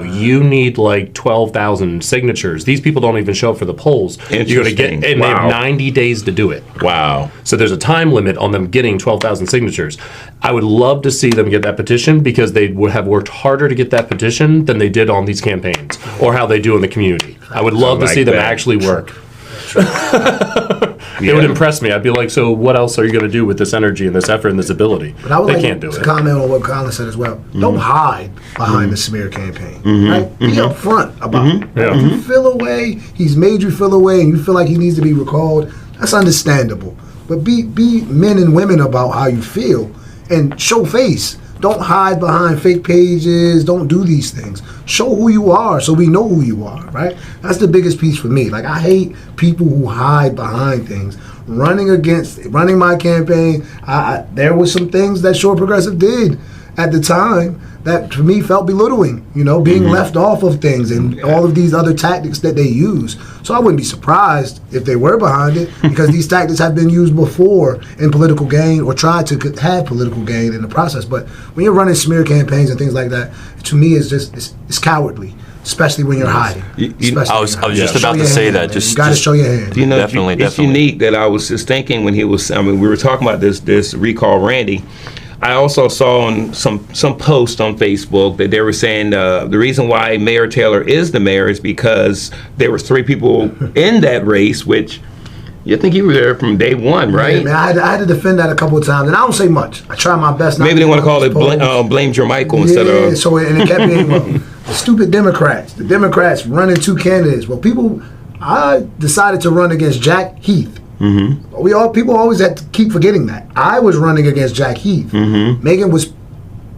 You need like 12,000 signatures. These people don't even show up for the polls. You're going to get, and they have 90 days to do it. Wow. So there's a time limit on them getting 12,000 signatures. I would love to see them get that petition because they would have worked harder to get that petition than they did on these campaigns or how they do in the community. I would love to see them actually work. It would impress me. I'd be like, so what else are you going to do with this energy and this effort and this ability? But I would can't do to it. comment on what Colin said as well. Don't hide behind the smear campaign. Right? Be upfront about it. Yeah. If you feel a way, he's made you feel a way, and you feel like he needs to be recalled, that's understandable. But be men and women about how you feel and show face. Don't hide behind fake pages. Don't do these things. Show who you are so we know who you are, right? That's the biggest piece for me. Like, I hate people who hide behind things. Running my campaign, there was some things that Shore Progressive did at the time that to me felt belittling, being left off of things and all of these other tactics that they use. So I wouldn't be surprised if they were behind it because these tactics have been used before in political gain or tried to have political gain in the process. But when you're running smear campaigns and things like that, to me it's cowardly. Especially when you're hiding. I was just about to say that. You got to show your hand. Definitely. It's unique that I was just thinking when we were talking about this Recall Randy. I also saw on some posts on Facebook that they were saying the reason why Mayor Taylor is the mayor is because there was 3 people in that race, which you think you were there from day one, right? Yeah, man, I had to defend that a couple of times, and I don't say much. I try my best. Maybe they want to call it blame Jermichael instead of. Yeah, so and it kept being the stupid Democrats. The Democrats running 2 candidates. Well, I decided to run against Jack Heath. People always had to keep forgetting that I was running against Jack Heath. Megan was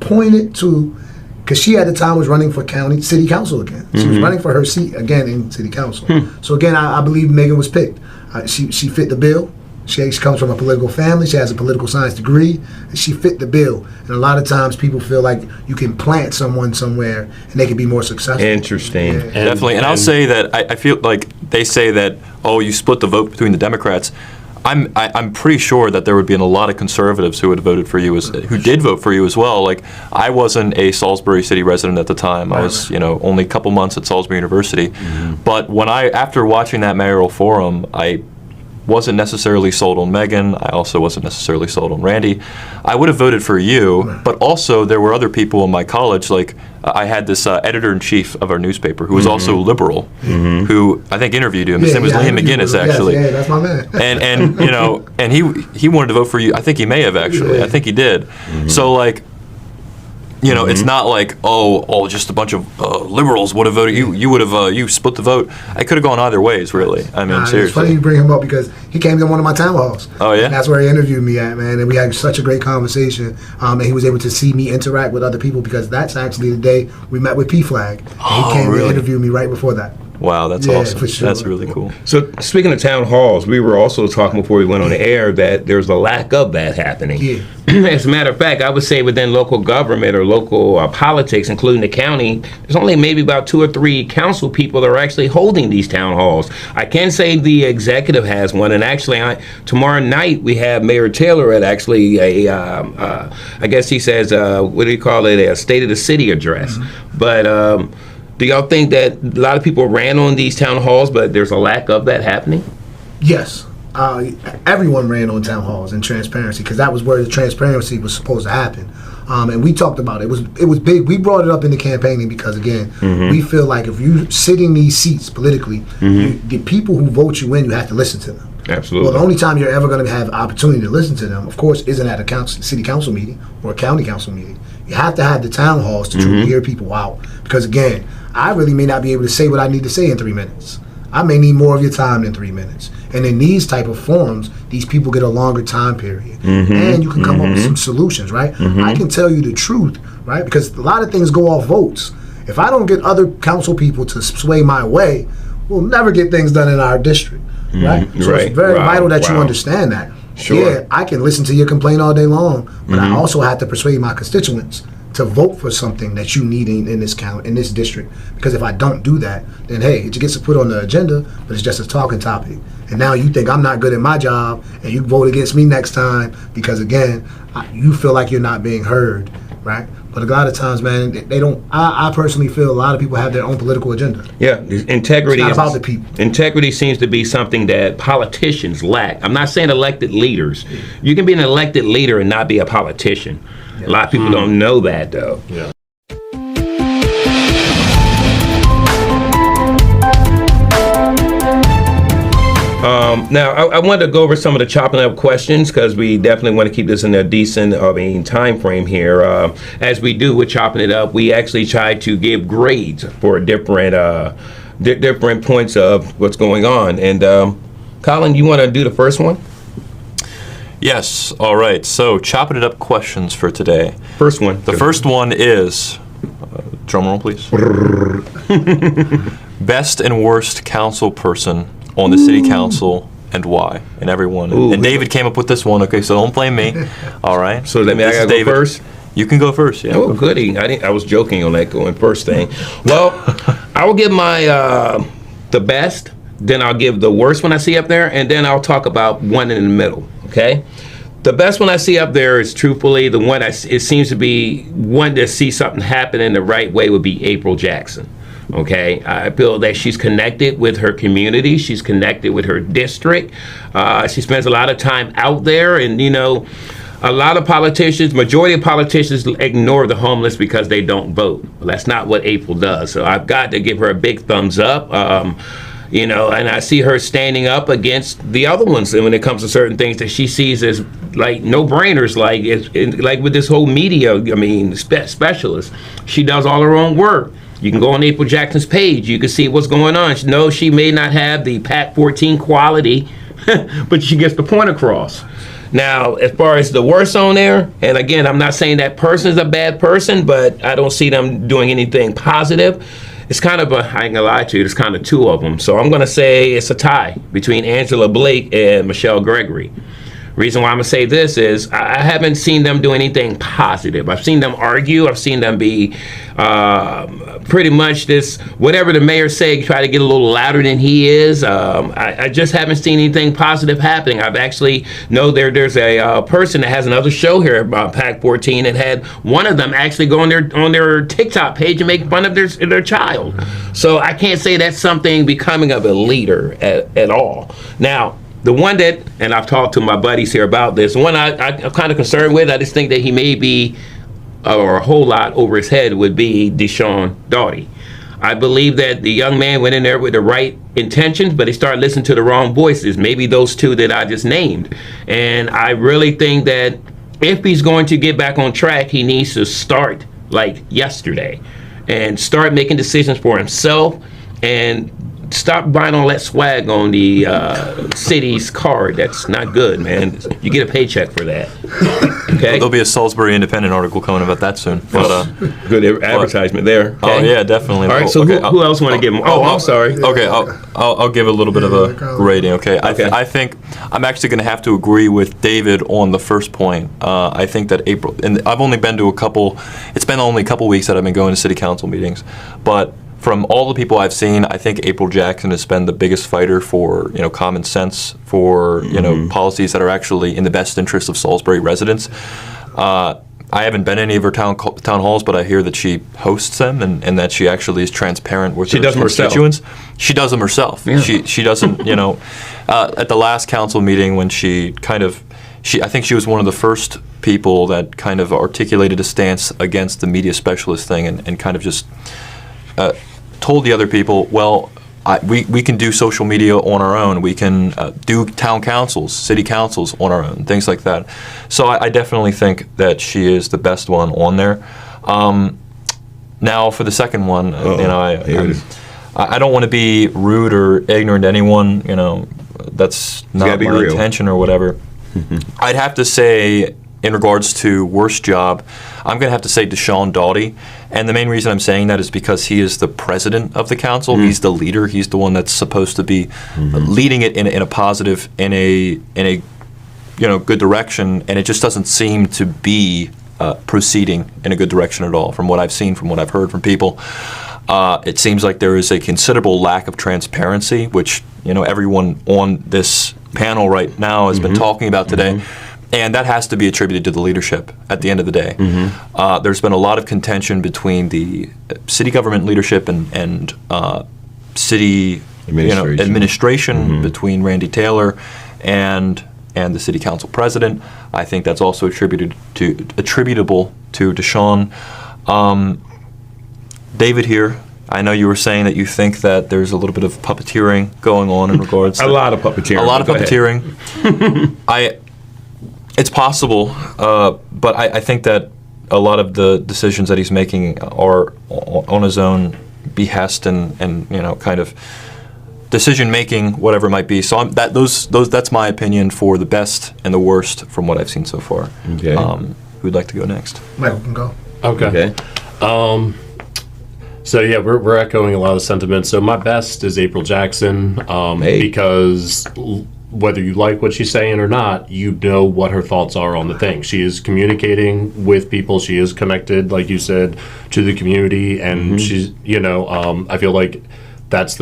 pointed to because she at the time was running for city council again. She was running for her seat again in city council. So again, I believe Megan was picked. She fit the bill. She comes from a political family. She has a political science degree. And she fit the bill. And a lot of times people feel like you can plant someone somewhere and they can be more successful. Interesting. Yeah. Definitely. And I'll say that I feel like they say that, you split the vote between the Democrats. I'm pretty sure that there would be a lot of conservatives who would have voted for you, who did vote for you as well. Like, I wasn't a Salisbury City resident at the time. I was, only a couple months at Salisbury University. But after watching that mayoral forum, I wasn't necessarily sold on Megan. I also wasn't necessarily sold on Randy. I would have voted for you, but also there were other people in my college, like I had this editor-in-chief of our newspaper who was also liberal, who I think interviewed him. His name was Liam McGinnis, actually. Yeah, that's my man. and he wanted to vote for you. I think he may have, actually. I think he did. So, like, it's not like, just a bunch of liberals would have voted. You would have, you split the vote. I could have gone either ways, really. I mean, seriously. It's funny you bring him up because he came to one of my town halls. Oh, yeah? And that's where he interviewed me at, man. And we had such a great conversation. And he was able to see me interact with other people because that's actually the day we met with P-Flag. And he came to interview me right before that. Wow, that's Yeah, awesome. for sure. That's really cool. So speaking of town halls, we were also talking before we went on the air that there's a lack of that happening. Yeah. As a matter of fact, I would say within local government or local politics, including the county, there's only maybe about 2 or 3 council people that are actually holding these town halls. I can say the executive has one, and actually tomorrow night we have Mayor Taylor at actually I guess he says, what do you call it, a State of the City address. But do y'all think that a lot of people ran on these town halls, but there's a lack of that happening? Yes. Everyone ran on town halls and transparency because that was where the transparency was supposed to happen. And we talked about it. It was big. We brought it up in the campaigning because, again, we feel like if you sit in these seats politically, the people who vote you in, you have to listen to them. Absolutely. Well, the only time you're ever going to have opportunity to listen to them, of course, isn't at a city council meeting or a county council meeting. You have to have the town halls to truly hear people out. Because, again, I really may not be able to say what I need to say in 3 minutes. I may need more of your time than 3 minutes. And in these type of forums, these people get a longer time period. And you can come up with some solutions, right? I can tell you the truth, right? Because a lot of things go off votes. If I don't get other council people to sway my way, we'll never get things done in our district, right? So Right. it's very Wow. vital that you Wow. understand that. Sure. Yeah, I can listen to your complaint all day long, but I also have to persuade my constituents to vote for something that you need in this county, in this district. Because if I don't do that, then hey, it gets put on the agenda, but it's just a talking topic. And now you think I'm not good at my job, and you vote against me next time because again, you feel like you're not being heard, right? But a lot of times, man, they don't. I personally feel a lot of people have their own political agenda. Yeah, integrity. It's not about the people. Integrity seems to be something that politicians lack. I'm not saying elected leaders. You can be an elected leader and not be a politician. A lot of people don't know that, though. Yeah. Now, I wanted to go over some of the chopping up questions because we definitely want to keep this in a decent, time frame here. As we do with chopping it up, we actually try to give grades for different different points of what's going on. And Colin, you want to do the first one? Yes. All right. So, chopping it up questions for today. First one. The first one is, drum roll, please. Best and worst council person on the city council and why? And everyone. And David came up with this one. Okay, so don't blame me. All right. So that means I This is gotta go David. first? You can go first. Yeah. Oh, goody. I was joking on that going first thing. Well, I will give my the best, then I'll give the worst one I see up there, and then I'll talk about one in the middle, okay? The best one I see up there is truthfully the one it seems to be one to see something happen in the right way would be April Jackson. Okay, I feel that she's connected with her community. She's connected with her district. She spends a lot of time out there, and a lot of politicians, majority of politicians ignore the homeless because they don't vote. Well, that's not what April does. So I've got to give her a big thumbs up. And I see her standing up against the other ones. And when it comes to certain things that she sees as like no-brainers, like with this whole media, specialist, she does all her own work. You can go on April Jackson's page. You can see what's going on. No, she may not have the PAC 14 quality, but she gets the point across. Now, as far as the worst on there, and again, I'm not saying that person is a bad person, but I don't see them doing anything positive. It's kind of I ain't gonna lie to you, there's kind of two of them. So I'm gonna say it's a tie between Angela Blake and Michelle Gregory. Reason why I'm gonna say this is I haven't seen them do anything positive. I've seen them argue. I've seen them be pretty much this whatever the mayor say, try to get a little louder than he is. I just haven't seen anything positive happening. I've actually know there's a person that has another show here about PAC 14 and had one of them actually go on their TikTok page and make fun of their child. So I can't say that's something becoming of a leader at all. Now, the one that, and I've talked to my buddies here about this, the one I'm kind of concerned with, I just think that he may be, or a whole lot over his head, would be Deshaun Doughty. I believe that the young man went in there with the right intentions, but he started listening to the wrong voices, maybe those two that I just named. And I really think that if he's going to get back on track, he needs to start like yesterday and start making decisions for himself and stop buying all that swag on the city's card. That's not good, man. You get a paycheck for that. Okay. There'll be a Salisbury Independent article coming about that soon. But, Good advertisement there. oh Okay? yeah, definitely. All right. So Okay, who else want to give him? Oh, I'm sorry. Okay, I'll give a little bit of a rating. Okay, Okay. I think I'm actually going to have to agree with David on the first point. I think that April, and I've only been to a couple. It's been only a couple weeks that I've been going to city council meetings, but from all the people I've seen, I think April Jackson has been the biggest fighter for common sense, for policies that are actually in the best interest of Salisbury residents. I haven't been to any of her town halls, but I hear that she hosts them and that she actually is transparent with her does them herself. constituents. She does them herself. Yeah. She doesn't, at the last council meeting when I think she was one of the first people that kind of articulated a stance against the media specialist thing and kind of just told the other people, well, we can do social media on our own. We can do town councils, city councils on our own, things like that. So I definitely think that she is the best one on there. Now for the second one, I don't want to be rude or ignorant to anyone. That's not gotta be my real. intention or whatever. I'd have to say, in regards to worst job, I'm going to have to say Deshaun Doughty. And the main reason I'm saying that is because he is the president of the council. He's the leader. He's the one that's supposed to be leading it in a positive, in a good direction. And it just doesn't seem to be proceeding in a good direction at all. From what I've seen, from what I've heard from people, it seems like there is a considerable lack of transparency, which everyone on this panel right now has been talking about today. And that has to be attributed to the leadership at the end of the day. There's been a lot of contention between the city government leadership and city administration between Randy Taylor and the city council president. I think that's also attributable to Deshaun. David here, I know you were saying that you think that there's a little bit of puppeteering going on in regards to A lot of puppeteering. a lot of Go ahead. puppeteering. It's possible, but I think that a lot of the decisions that he's making are on his own behest and kind of decision making, whatever it might be. So that's my opinion for the best and the worst from what I've seen so far. Okay. Who'd like to go next? Michael can go. Okay. So yeah, we're echoing a lot of sentiments. So my best is April Jackson, because whether you like what she's saying or not, you know what her thoughts are on the thing. She is communicating with people. She is connected, like you said, to the community, and she's, I feel like that's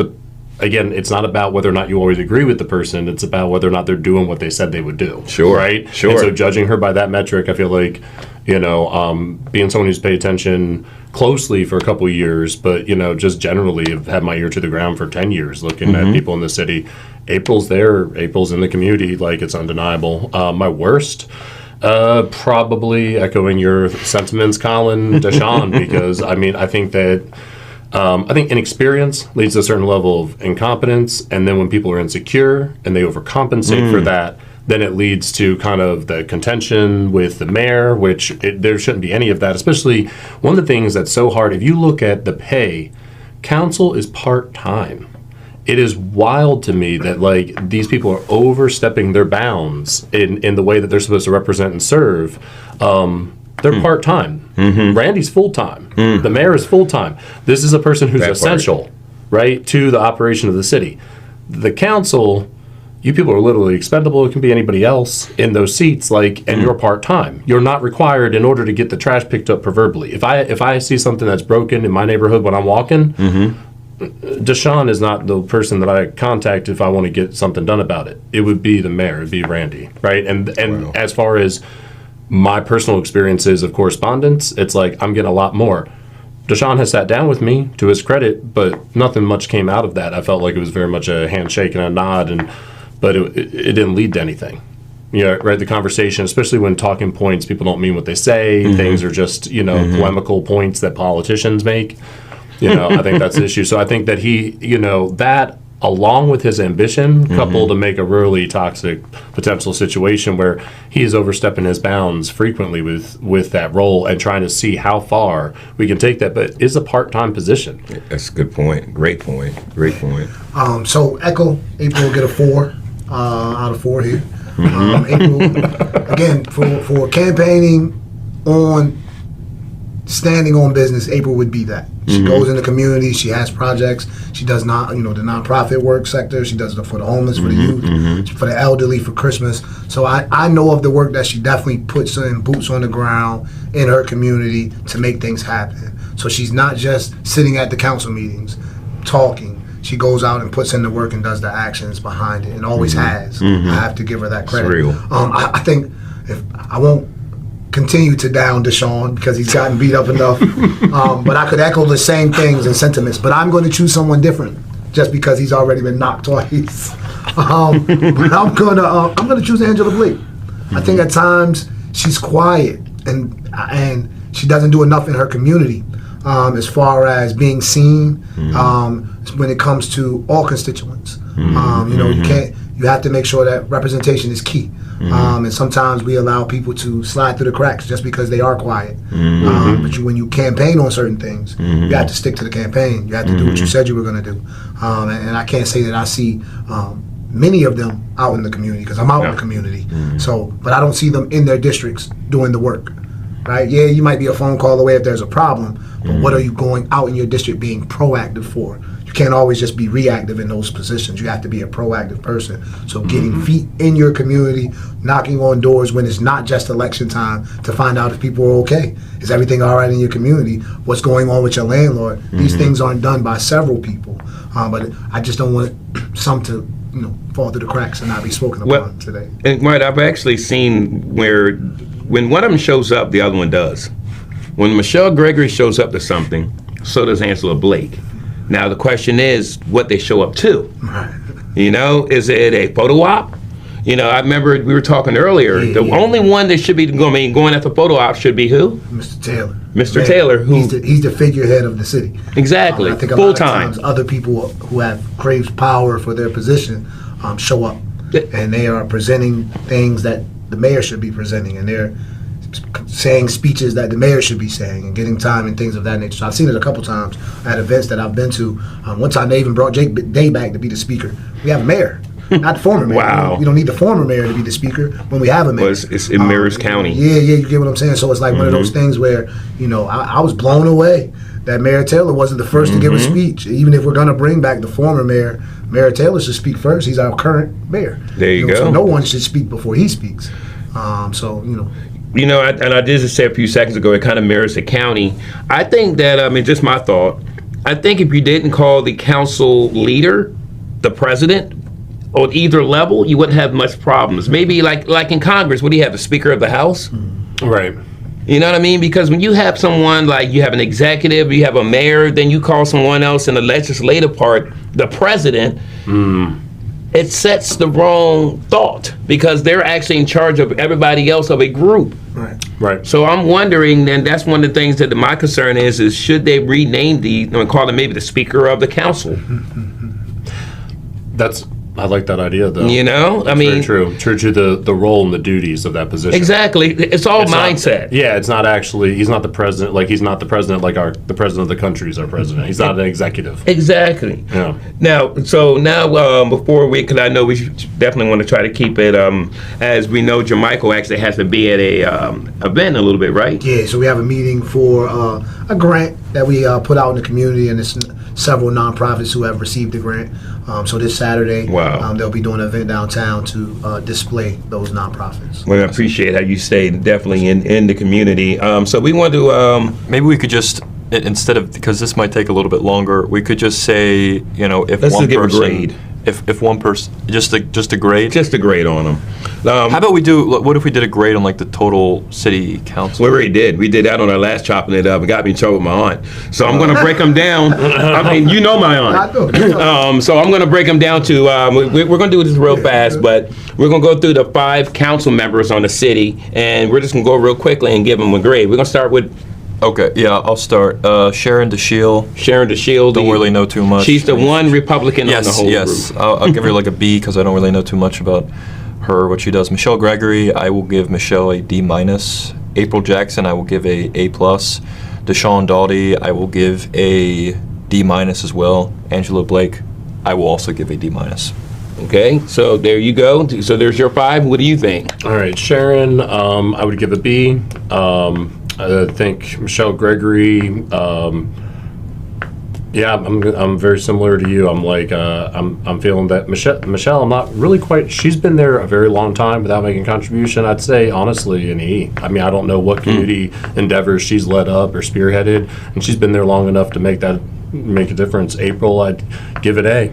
again, it's not about whether or not you always agree with the person. It's about whether or not they're doing what they said they would do. Sure. Right? Sure. And so judging her by that metric, I feel like, being someone who's paid attention closely for a couple of years, but, just generally have had my ear to the ground for 10 years looking at people in the city. April's there. April's in the community. Like, it's undeniable. My worst, probably echoing your sentiments, Colin, Deshaun, because, I think that I think inexperience leads to a certain level of incompetence, and then when people are insecure and they overcompensate for that, then it leads to kind of the contention with the mayor, which there shouldn't be any of that. Especially one of the things that's so hard, if you look at the pay, council is part-time. It is wild to me that these people are overstepping their bounds in the way that they're supposed to represent and serve. They're part-time. Randy's full-time. The mayor is full-time. This is a person who's essential, right, to the operation of the city. The council, you people are literally expendable. It can be anybody else in those seats, and you're part-time. You're not required in order to get the trash picked up proverbially. If I see something that's broken in my neighborhood when I'm walking, Deshaun is not the person that I contact if I want to get something done about it. It would be the mayor. It'd be Randy, right? And as far as my personal experiences of correspondence, it's I'm getting a lot more. Deshaun has sat down with me, to his credit, but nothing much came out of that. I felt like it was very much a handshake and a nod, but it didn't lead to anything. Right? The conversation, especially when talking points, people don't mean what they say. Things are just, polemical points that politicians make. I think that's the issue. So I think that he, that along with his ambition, coupled to make a really toxic potential situation where he's overstepping his bounds frequently with that role and trying to see how far we can take that. But it's a part-time position. That's a good point. Great point. Great point. So April will get a 4 out of 4 here. April, again, for campaigning on standing on business, April would be that. She goes in the community. She has projects. She does not, the nonprofit work sector. She does it for the homeless, for the youth, for the elderly, for Christmas. So I know of the work that she definitely puts in, boots on the ground in her community to make things happen. So she's not just sitting at the council meetings talking. She goes out and puts in the work and does the actions behind it, and always has. I have to give her that credit. It's real. I think if I won't continue to down Deshaun because he's gotten beat up enough, but I could echo the same things and sentiments. But I'm going to choose someone different just because he's already been knocked twice. But I'm gonna choose Angela Blake. I think at times she's quiet and she doesn't do enough in her community. As far as being seen, when it comes to all constituents, you have to make sure that representation is key. And sometimes we allow people to slide through the cracks just because they are quiet. But when you campaign on certain things, you have to stick to the campaign. You have to do what you said you were going to do. And I can't say that I see many of them out in the community because I'm out in the community. But I don't see them in their districts doing the work. Right? Yeah, you might be a phone call away if there's a problem, but what are you going out in your district being proactive for? You can't always just be reactive in those positions. You have to be a proactive person. So getting feet in your community, knocking on doors when it's not just election time to find out if people are okay. Is everything all right in your community? What's going on with your landlord? These things aren't done by several people. But I just don't want some to fall through the cracks and not be spoken upon today. And right, I've actually seen where when one of them shows up, the other one does. When Michelle Gregory shows up to something, so does Angela Blake. Now the question is what they show up to. Right. Is it a photo op? I remember we were talking earlier. The only one that should be going after photo op should be who? Mr. Taylor. Mr. Taylor, who he's the figurehead of the city. Exactly. I think a full lot of time. times other people who have craved power for their position show up, and they are presenting things that the mayor should be presenting, and they're saying speeches that the mayor should be saying and getting time and things of that nature. So I've seen it a couple times at events that I've been to. One time they even brought Jake Day back to be the speaker. We have a mayor, not the former mayor. Wow. We don't need the former mayor to be the speaker when we have a mayor. Well, it's in Mirrors County. Yeah, you get what I'm saying? So it's like one of those things where, I was blown away that Mayor Taylor wasn't the first to give a speech. Even if we're going to bring back the former mayor, Mayor Taylor should speak first. He's our current mayor. There you go. So no one should speak before he speaks. And I did just say a few seconds ago, it kind of mirrors the county. I think that, just my thought, I think if you didn't call the council leader the president on either level, you wouldn't have much problems. Maybe like in Congress, what do you have, the Speaker of the House? Right. You know what I mean? Because when you have someone like you have an executive, you have a mayor, then you call someone else in the legislative part the president, it sets the wrong thought because they're actually in charge of everybody else of a group. Right. So I'm wondering, and that's one of the things that my concern is should they rename call him maybe the Speaker of the Council? I like that idea, though. Very true to the role and the duties of that position. Exactly. It's all mindset. It's not actually. He's not the president. He's not the president. The president of the country is our president. He's not an executive. Exactly. Yeah. Now, before because I know we definitely want to try to keep it. As we know, Jermichael actually has to be at a event a little bit, right? Yeah. So we have a meeting for a grant that we put out in the community, and it's several nonprofits who have received the grant. So this Saturday, they'll be doing an event downtown to display those nonprofits. Well, I appreciate how you say definitely in the community. So we want to maybe we could just instead of, because this might take a little bit longer, we could just say if let's one just give person, a grade. If one person, just a grade. Just a grade on them. How about we do? What if we did a grade on the total city council? We already did. We did that on our last Chopping It Up. It got me in trouble with my aunt. So I'm going to break them down. I mean, you know my aunt. I do. So I'm going to break them down to. We're going to do this real fast, but we're going to go through the 5 council members on the city, and we're just going to go real quickly and give them a grade. We're going to start with Okay, yeah, I'll start. Sharon DeShiel. Sharon DeShield. Don't really know too much. She's the one Republican on the whole yes. group. I'll give her like a B because I don't really know too much about her, what she does. Michelle Gregory, I will give Michelle a D-. April Jackson, I will give a A+. Deshaun Doughty, I will give a D- as well. Angela Blake, I will also give a D-. Okay, so there you go. So there's your 5. What do you think? All right, Sharon, I would give a B. I think Michelle Gregory, yeah, I'm very similar to you. I'm like, I'm feeling that Michelle, I'm not really quite, she's been there a very long time without making a contribution. I'd say, honestly, an E. I mean, I don't know what community endeavors she's led up or spearheaded, and she's been there long enough to make a difference. April, I'd give it A.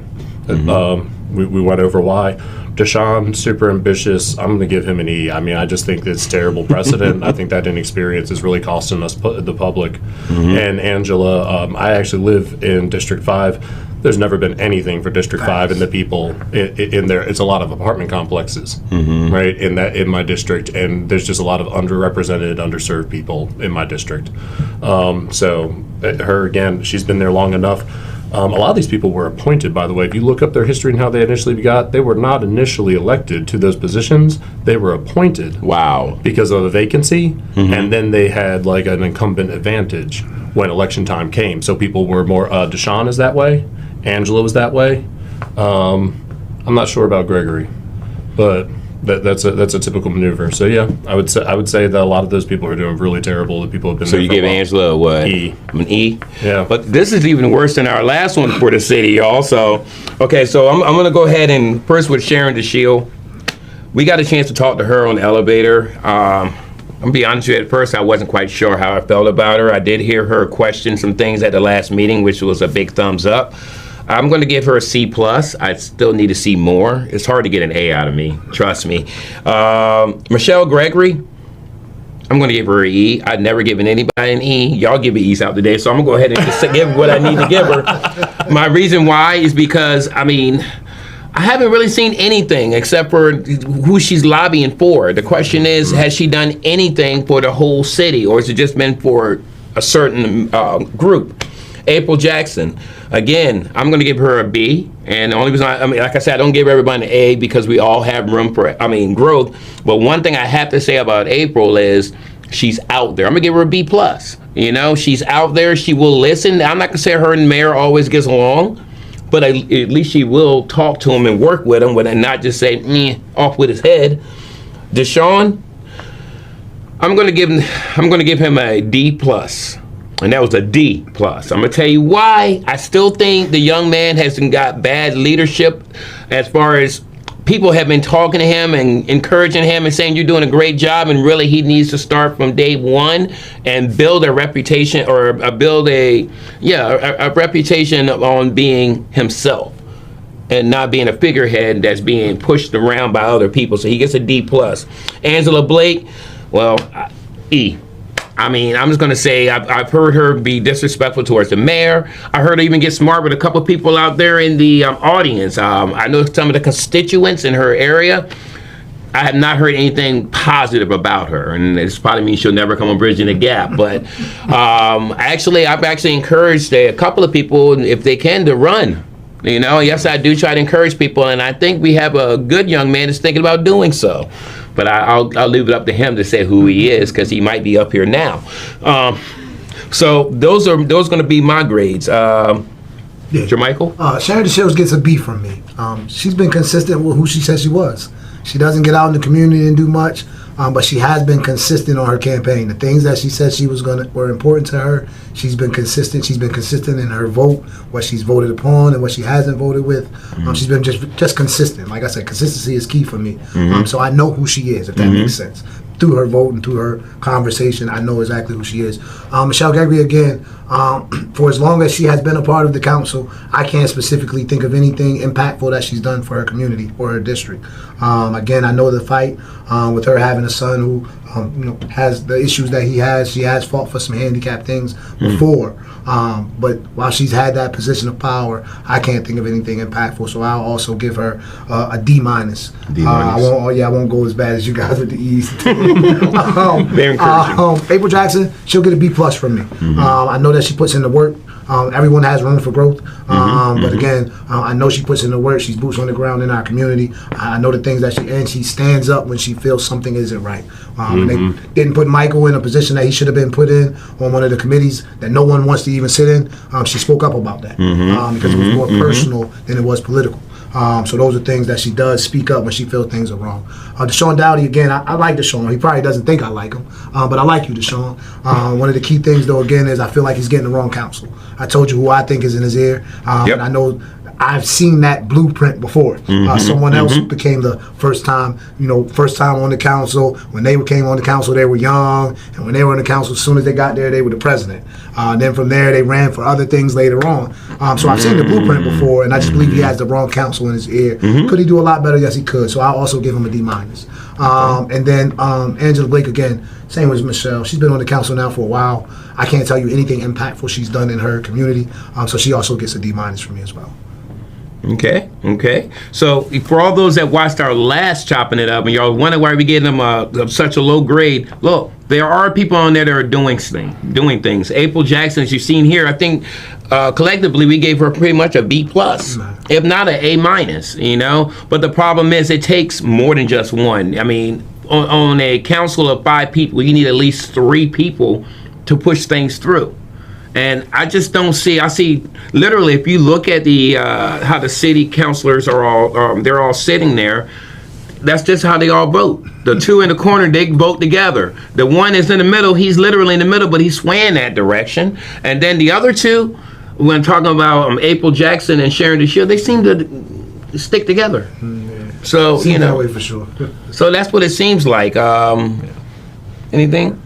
We went over why. Deshaun, super ambitious. I'm going to give him an E. I mean, I just think it's terrible precedent. I think that inexperience is really costing us, the public. And Angela, I actually live in District 5. There's never been anything for District 5 and the people in there. It's a lot of apartment complexes, right, in my district. And there's just a lot of underrepresented, underserved people in my district. So her, again, she's been there long enough. A lot of these people were appointed, by the way. If you look up their history and how they initially got, they were not initially elected to those positions. They were appointed. Wow. Because of a vacancy, and then they had like an incumbent advantage when election time came. So people were more, Deshaun is that way, Angela was that way. I'm not sure about Gregory, but that's a typical maneuver. So yeah, I would say that a lot of those people are doing really terrible. The people have been So there you for a give while. Angela a what? E. An E? Yeah. But this is even worse than our last one for the city, y'all. So, okay, so I'm going to go ahead and first with Sharon DeShield. We got a chance to talk to her on the elevator. I'm going to be honest with you, at first I wasn't quite sure how I felt about her. I did hear her question some things at the last meeting, which was a big thumbs up. I'm going to give her a C+. I still need to see more. It's hard to get an A out of me, trust me. Michelle Gregory, I'm going to give her an E. I've never given anybody an E. Y'all give me E's out today, so I'm going to go ahead and just give what I need to give her. My reason why is because, I mean, I haven't really seen anything except for who she's lobbying for. The question is, has she done anything for the whole city, or has it just been for a certain group? April Jackson, again, I'm going to give her a B. And the only reason, I mean, like I said, I don't give everybody an A because we all have room for, growth. But one thing I have to say about April is she's out there. I'm going to give her a B+. You know, she's out there. She will listen. I'm not going to say her and the mayor always gets along, but at least she will talk to him and work with him and not just say, off with his head. Deshaun, I'm going to give him a D+. And that was a D+. I'm going to tell you why. I still think the young man hasn't got bad leadership as far as people have been talking to him and encouraging him and saying you're doing a great job, and really he needs to start from day one and build a reputation or build a reputation on being himself and not being a figurehead that's being pushed around by other people. So he gets a D+. Angela Blake, well, E. I mean, I'm just going to say I've heard her be disrespectful towards the mayor. I heard her even get smart with a couple people out there in the audience. I know some of the constituents in her area. I have not heard anything positive about her, and this probably means she'll never come on Bridging the Gap. But I've actually encouraged a couple of people, if they can, to run. You know, yes, I do try to encourage people, and I think we have a good young man that's thinking about doing so. But I'll leave it up to him to say who he is, because he might be up here now. So those are going to be my grades. Jermichael? Sharon DeShields gets a B from me. She's been consistent with who she said she was. She doesn't get out in the community and do much, but she has been consistent on her campaign. The things that she said were important to her, she's been consistent. She's been consistent in her vote, what she's voted upon and what she hasn't voted with. She's been just consistent. Like I said, consistency is key for me. So I know who she is, if that makes sense. Through her vote and through her conversation, I know exactly who she is. Michelle Gregory, again, For as long as she has been a part of the council, I can't specifically think of anything impactful that she's done for her community or her district. Again, I know the fight with her having a son who has the issues that he has. She has fought for some handicap things before. But while she's had that position of power, I can't think of anything impactful. So I'll also give her a D minus. I won't go as bad as you guys with the E's. Very encouraging. April Jackson, she'll get a B plus from me. I know that she puts in the work. Everyone has room for growth, but again, I know she puts in the work. She's boots on the ground in our community. I know the things that she stands up when she feels something isn't right. They didn't put Michael in a position that he should have been put in on one of the committees that no one wants to even sit in. She spoke up about that because it was more personal than it was political. So those are things that she does speak up when she feels things are wrong. Deshaun Dowdy, again, I like Deshaun. He probably doesn't think I like him, but I like you, Deshaun. One of the key things, though, again, is I feel like he's getting the wrong counsel. I told you who I think is in his ear, and I know I've seen that blueprint before. Someone else became the first time on the council. When they came on the council, they were young, and when they were on the council, as soon as they got there, they were the president. Then from there, they ran for other things later on. So I've seen the blueprint before, and I just believe he has the wrong counsel in his ear. Could he do a lot better? Yes, he could. So I'll also give him a D minus. And then Angela Blake, again, same as Michelle. She's been on the council now for a while. I can't tell you anything impactful she's done in her community. So she also gets a D minus from me as well. Okay. So for all those that watched our last Chopping It Up and y'all wonder why we gave them such a low grade, look, there are people on there that are doing things. April Jackson, as you've seen here, I think collectively we gave her pretty much a B plus, if not an A minus. But the problem is it takes more than just one. I mean, on a council of 5 people, you need at least 3 people to push things through. And I just don't see. I see literally, if you look at the how the city councilors are all, they're all sitting there. That's just how they all vote. The 2 in the corner, they vote together. The one is in the middle. He's literally in the middle, but he's swaying that direction. And then the other 2, when talking about April Jackson and Sharon DeShield, they seem to stick together. So Seems that way for sure. So that's what it seems like. Anything?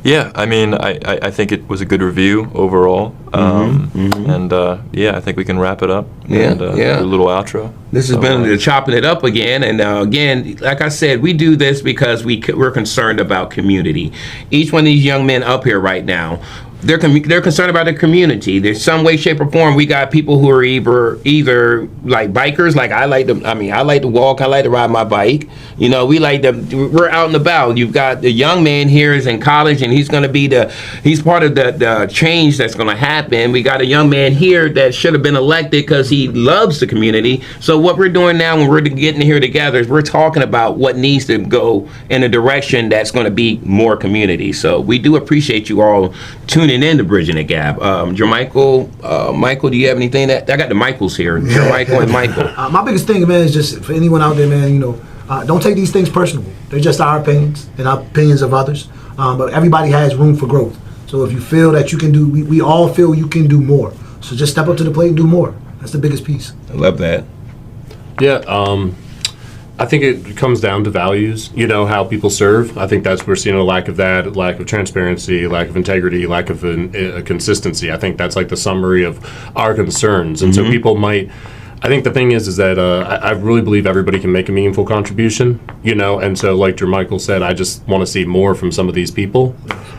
Yeah, I mean, I think it was a good review overall, and I think we can wrap it up. Yeah, and, do a little outro. This has been the Chopping It Up again, and again, like I said, we do this because we're concerned about community. Each one of these young men up here right now, they're concerned about the community. There's some way, shape, or form. We got people who are either like bikers, like I like to walk, I like to ride my bike. We're out and about. You've got the young man here is in college, and he's part of the change that's going to happen. We got a young man here that should have been elected because he loves the community. So what we're doing now when we're getting here together is we're talking about what needs to go in a direction that's going to be more community. So we do appreciate you all tuning in to Bridging the Gap. Jermichael, Michael, do you have anything that I got the Michaels here? Jermichael and Michael. My biggest thing, man, is just for anyone out there, man, don't take these things personal. They're just our opinions and our opinions of others. But everybody has room for growth. So if you feel that you can do, we all feel you can do more. So just step up to the plate and do more. That's the biggest piece. I love that. Yeah, I think it comes down to values, how people serve. I think we're seeing a lack of that, lack of transparency, lack of integrity, lack of a consistency. I think that's like the summary of our concerns. And so people might, I think the thing is that I really believe everybody can make a meaningful contribution, and so like Jermichael said, I just want to see more from some of these people.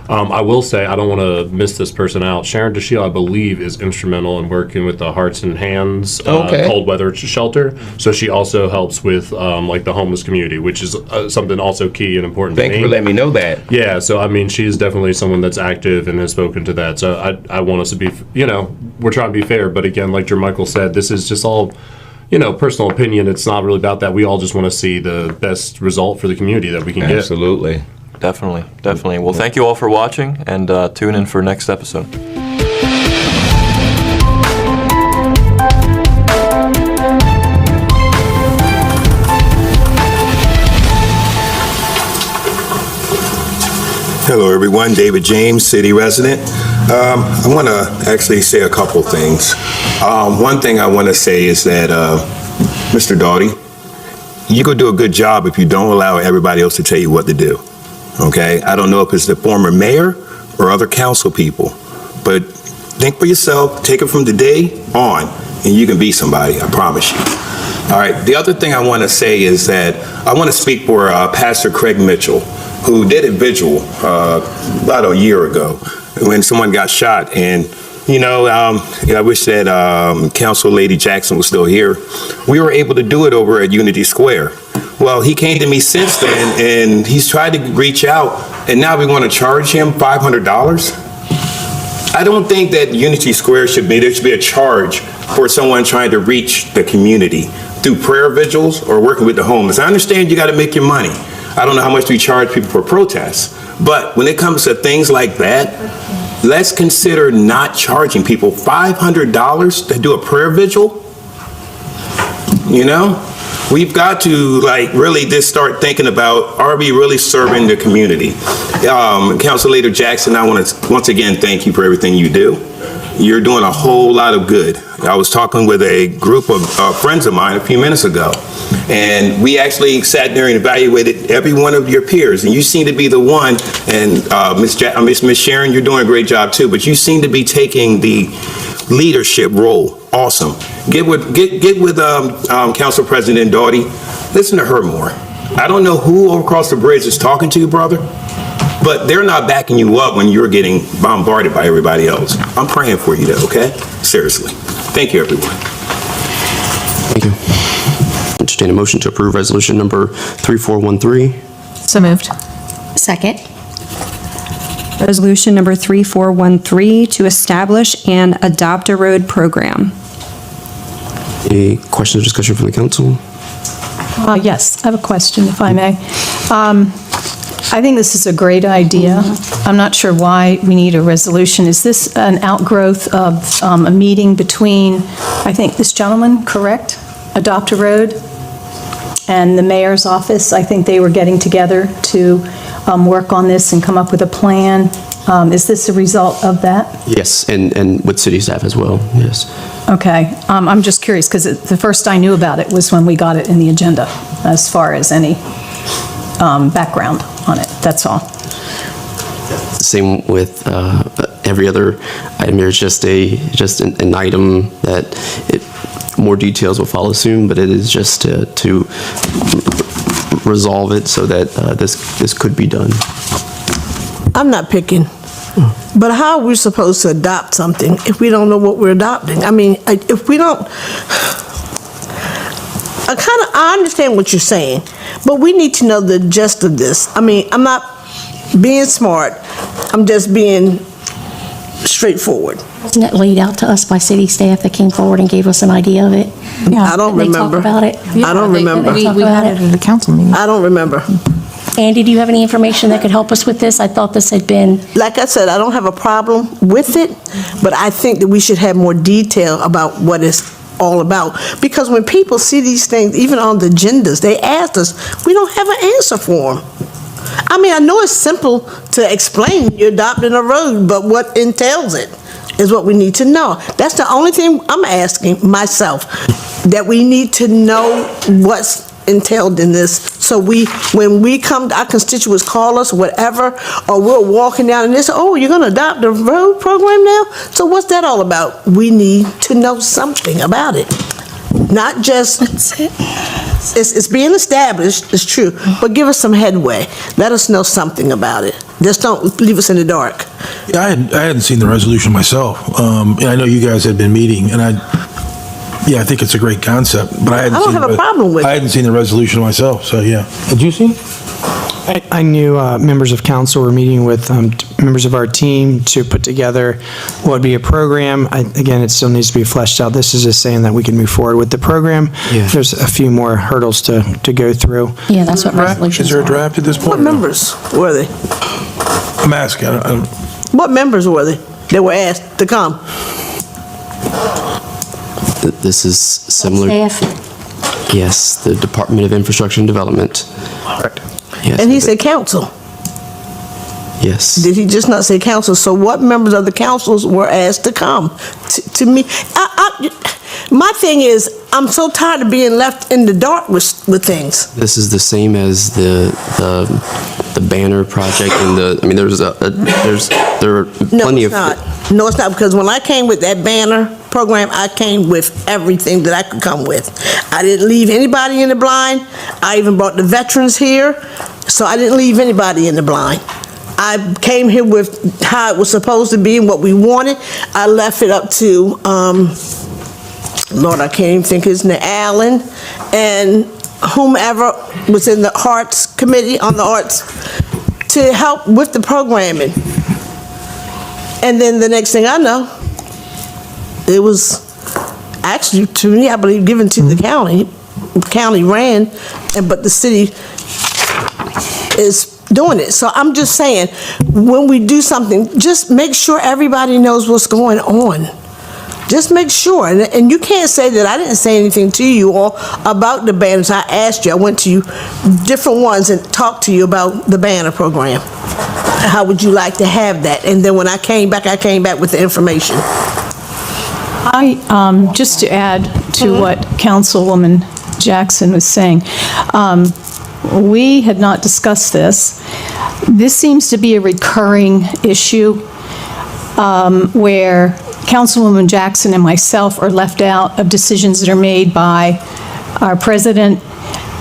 I will say, I don't want to miss this person out. Sharon DeShield, I believe, is instrumental in working with the Hearts and Hands cold weather shelter. So she also helps with like the homeless community, which is something also key and important to me. Thank you for letting me know that. Yeah, so I mean, she's definitely someone that's active and has spoken to that. So I want us to be, we're trying to be fair. But again, like Jermichael said, this is just all, personal opinion. It's not really about that. We all just want to see the best result for the community that we can get. Absolutely. Definitely. Well, thank you all for watching, and tune in for next episode. Hello, everyone. David James, city resident. I want to actually say a couple things. One thing I want to say is that, Mr. Doughty, you could do a good job if you don't allow everybody else to tell you what to do. Okay? I don't know if it's the former mayor or other council people, but think for yourself, take it from today on, and you can be somebody, I promise you. All right, the other thing I want to say is that I want to speak for Pastor Craig Mitchell, who did a vigil about a year ago when someone got shot. And, I wish that Council Lady Jackson was still here. We were able to do it over at Unity Square. Well, he came to me since then, and he's tried to reach out, and now we want to charge him $500. I don't think that Unity Square there should be a charge for someone trying to reach the community through prayer vigils or working with the homeless. I understand you got to make your money. I don't know how much we charge people for protests, but when it comes to things like that, let's consider not charging people $500 to do a prayer vigil. We've got to really just start thinking about, are we really serving the community? Council Leader Jackson, I want to once again thank you for everything you do. You're doing a whole lot of good. I was talking with a group of friends of mine a few minutes ago, and we actually sat there and evaluated every one of your peers, and you seem to be the one, and Miss Sharon, you're doing a great job too, but you seem to be taking the leadership role. Awesome. Get with Council President Doughty. Listen to her more. I don't know who across the bridge is talking to you, brother, but they're not backing you up when you're getting bombarded by everybody else. I'm praying for you though, okay? Seriously. Thank you, everyone. Thank you. Entertain a motion to approve resolution number 3413. So moved. Second. Resolution number 3413 to establish and adopt a road program. Any questions or discussion from the council? Yes, I have a question, if I may. I think this is a great idea. I'm not sure why we need a resolution. Is this an outgrowth of a meeting between, I think, this gentleman, correct? Adopt a Road and the mayor's office? I think they were getting together to work on this and come up with a plan. Is this a result of that? Yes, and with city staff as well, yes. Okay, I'm just curious, because the first I knew about it was when we got it in the agenda, as far as any background on it, that's all. Same with every other item. There's just an item that more details will follow soon, but it is just to resolve it so that this could be done. I'm not picking, but how are we supposed to adopt something if we don't know what we're adopting? I mean, if we don't, I understand what you're saying, but we need to know the gist of this. I mean, I'm not being smart, I'm just being straightforward. Wasn't it laid out to us by city staff that came forward and gave us an idea of it? I don't They remember. talk about it? I don't remember. We had it at a council meeting. I don't remember. Andy, do you have any information that could help us with this? I thought this had been, Like I said, I don't have a problem with it, but I think that we should have more detail about what it's all about. Because when people see these things, even on the agendas, they ask us, we don't have an answer for them. I mean, I know it's simple to explain you're adopting a road, but what entails it is what we need to know. That's the only thing I'm asking myself, that we need to know what's entailed in this, so when we come, our constituents call us, whatever, or we're walking down and they say, oh, you're going to adopt the road program now? So what's that all about? We need to know something about it. Not just, that's it. it's being established, it's true, but give us some headway. Let us know something about it. Just don't leave us in the dark. Yeah, I hadn't seen the resolution myself, and I know you guys had been meeting, and I think it's a great concept, but I don't have a problem with it. I hadn't seen the resolution myself, so yeah. Had you seen? I knew members of council were meeting with members of our team to put together what would be a program. Again, it still needs to be fleshed out. This is just saying that we can move forward with the program. Yeah. There's a few more hurdles to go through. Yeah, that's what resolutions Is there a are. draft at this point? What members were they? I'm asking. What members were they that were asked to come? This is similar. Staff? Yes, the Department of Infrastructure and Development. Correct. Yes, And he said council. yes. Did he just not say council? So what members of the councils were asked to come? To me, my thing is, I'm so tired of being left in the dark with things. This is the same as the the banner project and there are No, plenty it's of. not. No, it's not, because when I came with that banner program, I came with everything that I could come with. I didn't leave anybody in the blind. I even brought the veterans here, so I didn't leave anybody in the blind. I came here with how it was supposed to be and what we wanted. I left it up to, Lord, I can't even think his name, Alan, and whomever was in the Arts Committee, on the Arts, to help with the programming. And then the next thing I know, it was actually, to me, I believe, given to the county. The county ran, but the city is doing it. So I'm just saying, when we do something, just make sure everybody knows what's going on. Just make sure. And you can't say that I didn't say anything to you all about the banners. I asked you, I went to you, different ones, and talked to you about the banner program. How would you like to have that? And then when I came back with the information. Just to add to what Councilwoman Jackson was saying, we had not discussed this. This seems to be a recurring issue where Councilwoman Jackson and myself are left out of decisions that are made by our president